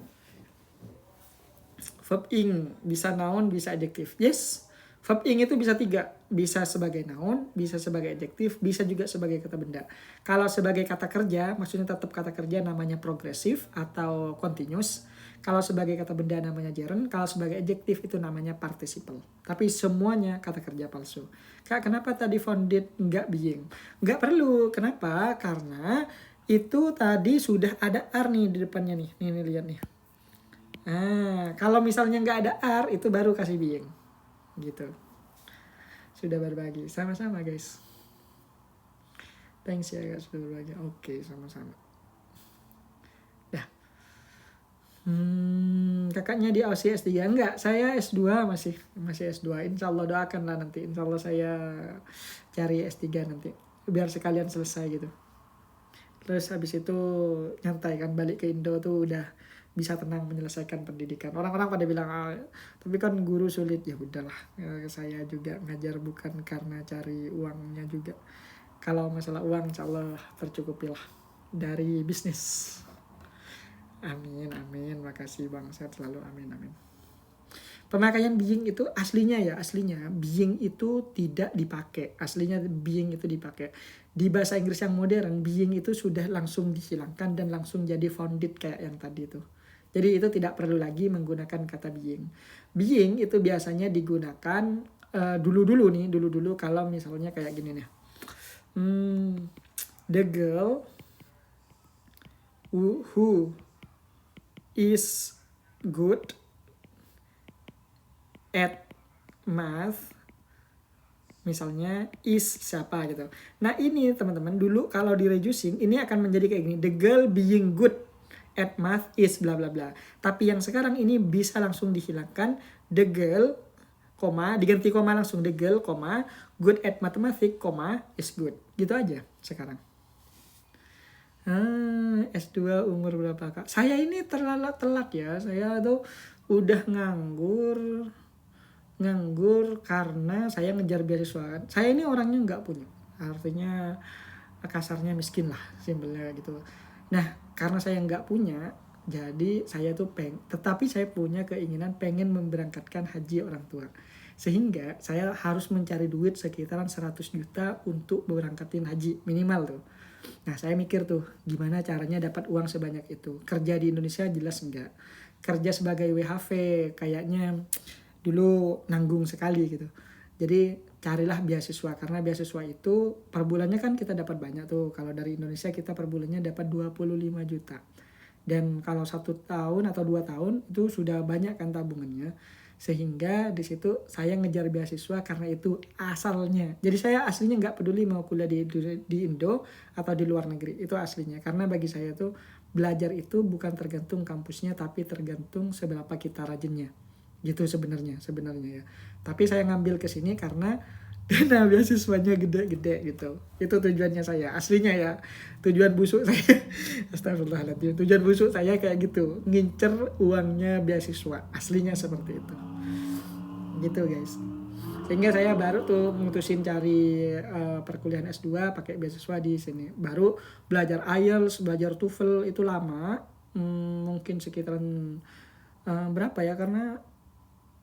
Verb ing bisa noun, bisa adjektif. Yes. Verb ing itu bisa 3. Bisa sebagai noun, bisa sebagai adjektif, bisa juga sebagai kata benda. Kalau sebagai kata kerja, maksudnya tetap kata kerja namanya progresif atau continuous. Kalau sebagai kata benda namanya gerund, kalau sebagai adjektif itu namanya participle. Tapi semuanya kata kerja palsu. Kak, kenapa tadi founded nggak being? Nggak perlu. Kenapa? Karena itu tadi sudah ada are nih di depannya nih. Nih lihat nih. Kalau misalnya nggak ada are, itu baru kasih being. Gitu. Sudah berbagi. Sama-sama guys. Thanks ya guys sudah berbagi. Oke, sama-sama. Kakaknya di Aussie S3 enggak, saya S2 masih S2. Insya Allah doakan lah nanti. Insya Allah saya cari S3 nanti biar sekalian selesai gitu. Terus habis itu nyantai kan, balik ke Indo tuh udah bisa tenang menyelesaikan pendidikan. Orang-orang pada bilang, tapi kan guru sulit. Ya udahlah, saya juga ngajar bukan karena cari uangnya juga. Kalau masalah uang insya Allah tercukupilah dari bisnis. Amin, amin. Makasih Bang, sehat selalu. Amin, amin. Pemakaian being itu aslinya being itu tidak dipakai. Aslinya being itu dipakai. Di bahasa Inggris yang modern, being itu sudah langsung dihilangkan dan langsung jadi founded kayak yang tadi itu. Jadi itu tidak perlu lagi menggunakan kata being. Being itu biasanya digunakan dulu-dulu kalau misalnya kayak gini nih. The girl who is good at math, misalnya is siapa gitu. Nah ini teman-teman, dulu kalau di reducing ini akan menjadi kayak gini, the girl being good at math is bla bla bla. Tapi yang sekarang ini bisa langsung dihilangkan, the girl, koma, diganti koma langsung, the girl, koma, good at mathematics, koma, is good. Gitu aja sekarang. S2 umur berapa kak? Saya ini telat ya. Saya tuh udah nganggur karena saya ngejar beasiswa kan. Saya ini orangnya nggak punya. Artinya kasarnya miskin lah, simpelnya gitu. Nah, karena saya nggak punya, jadi saya tuh tetapi saya punya keinginan pengen memberangkatkan haji orang tua. Sehingga saya harus mencari duit sekitaran 100 juta untuk berangkatin haji minimal tuh. Nah saya mikir tuh gimana caranya dapat uang sebanyak itu. Kerja di Indonesia jelas enggak. Kerja sebagai WHV kayaknya dulu nanggung sekali gitu. Jadi carilah beasiswa, karena beasiswa itu per bulannya kan kita dapat banyak tuh. Kalau dari Indonesia kita per bulannya dapat 25 juta. Dan kalau 1 tahun atau 2 tahun itu sudah banyak kan tabungannya. Sehingga di situ saya ngejar beasiswa karena itu asalnya. Jadi saya aslinya nggak peduli mau kuliah di Indo atau di luar negeri, itu aslinya. Karena bagi saya tuh belajar itu bukan tergantung kampusnya, tapi tergantung seberapa kita rajinnya. Gitu sebenarnya ya. Tapi saya ngambil ke sini karena dana beasiswanya gede-gede gitu. Itu tujuannya saya aslinya ya. Tujuan busuk saya astagfirullahaladzim. Tujuan busuk saya kayak gitu, ngincer uangnya beasiswa. Aslinya seperti itu. Gitu guys. Sehingga saya baru tuh mutusin cari perkuliahan S2 pakai beasiswa di sini. Baru belajar IELTS, belajar TOEFL itu lama. Mungkin sekitaran berapa ya, karena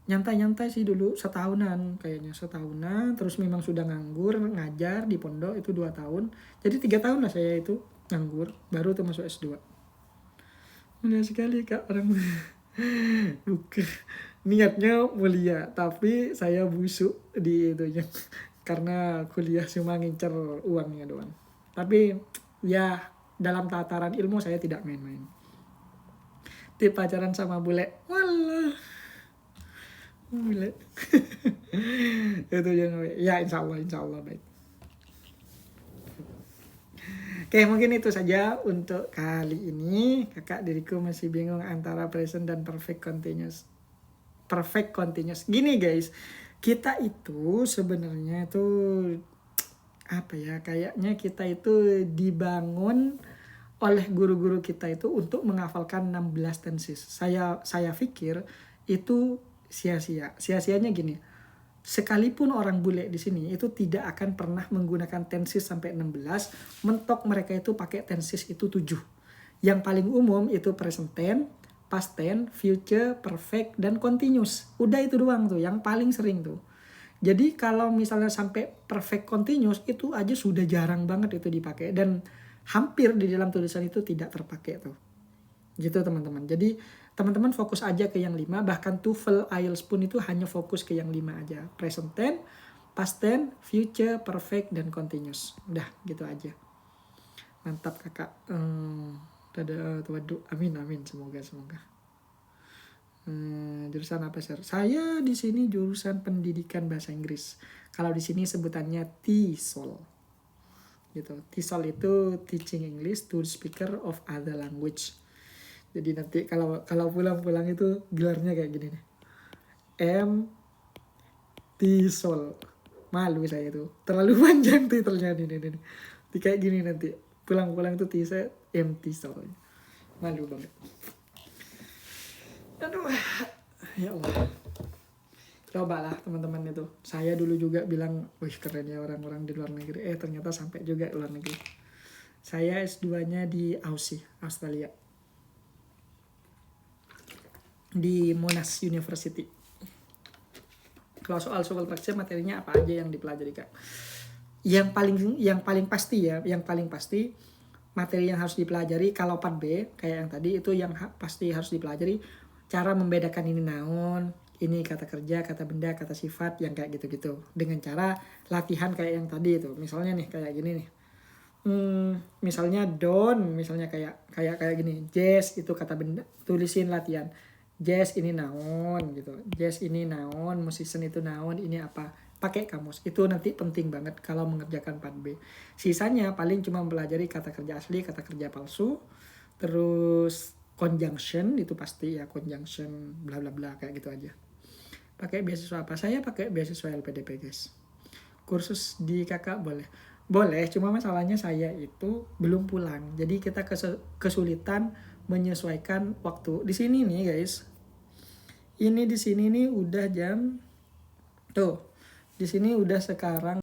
nyantai sih dulu setahunan, terus memang sudah nganggur ngajar di pondok itu 2 tahun, jadi 3 tahun lah saya itu nganggur, baru tuh masuk S2. Mulia sekali kak orang bukan niatnya mulia tapi saya busuk di itunya karena kuliah cuma ngincer uangnya doang. Tapi ya dalam tataran ilmu saya tidak main-main. Tip pacaran sama bule, walah bule itu ya insya Allah baik. Oke, mungkin itu saja untuk kali ini. Kakak diriku masih bingung antara present dan perfect continuous. Gini guys, kita itu sebenarnya tuh apa ya, kayaknya kita itu dibangun oleh guru-guru kita itu untuk menghafalkan 16 tenses. Saya pikir itu sia-sia. Sia-sianya gini. Sekalipun orang bule di sini itu tidak akan pernah menggunakan tenses sampai 16, mentok mereka itu pakai tenses itu 7. Yang paling umum itu present tense, past tense, future, perfect, dan continuous. Udah itu doang tuh yang paling sering tuh. Jadi kalau misalnya sampai perfect continuous itu aja sudah jarang banget itu dipakai, dan hampir di dalam tulisan itu tidak terpakai tuh. Gitu teman-teman. Jadi teman-teman fokus aja ke yang 5, bahkan TOEFL, IELTS pun itu hanya fokus ke yang 5 aja. Present tense, past tense, future, perfect, dan continuous. Udah gitu aja. Mantap kakak. Waduh, amin. Semoga. Jurusan apa sir? Saya di sini jurusan pendidikan bahasa Inggris. Kalau di sini sebutannya TESOL. Gitu. TESOL itu Teaching English to Speaker of Other Language. Jadi nanti kalau pulang itu gelarnya kayak gini nih. TESOL. Malu saya itu. Terlalu panjang titelnya nih. Kayak gini nanti. pulang-pulang tuh saya empty soalnya, malu banget. Aduh, ya Allah. Cobalah teman-teman itu. Saya dulu juga bilang, wih keren ya orang-orang di luar negeri. Ternyata sampai juga luar negeri. Saya S2-nya di Aussie, Australia. Di Monash University. Kalau soal praktis materinya apa aja yang dipelajari Kak? Yang paling pasti ya, yang paling pasti materi yang harus dipelajari kalau 4B kayak yang tadi itu yang pasti harus dipelajari cara membedakan ini naon, ini kata kerja, kata benda, kata sifat yang kayak gitu-gitu dengan cara latihan kayak yang tadi itu. Misalnya nih kayak gini nih. Misalnya don, misalnya kayak gini. Jazz itu kata benda, tulisin latihan. Jazz ini naon gitu. Jazz ini naon, musician itu naon, ini apa? Pakai kamus. Itu nanti penting banget kalau mengerjakan 4B. Sisanya paling cuma mempelajari kata kerja asli, kata kerja palsu, terus conjunction itu pasti ya, conjunction bla bla bla kayak gitu aja. Pakai beasiswa apa? Saya pakai beasiswa LPDP guys. Kursus di kakak boleh, cuma masalahnya saya itu belum pulang, jadi kita kesulitan menyesuaikan waktu. Di sini nih guys, ini di sini nih udah jam tuh, di sini udah sekarang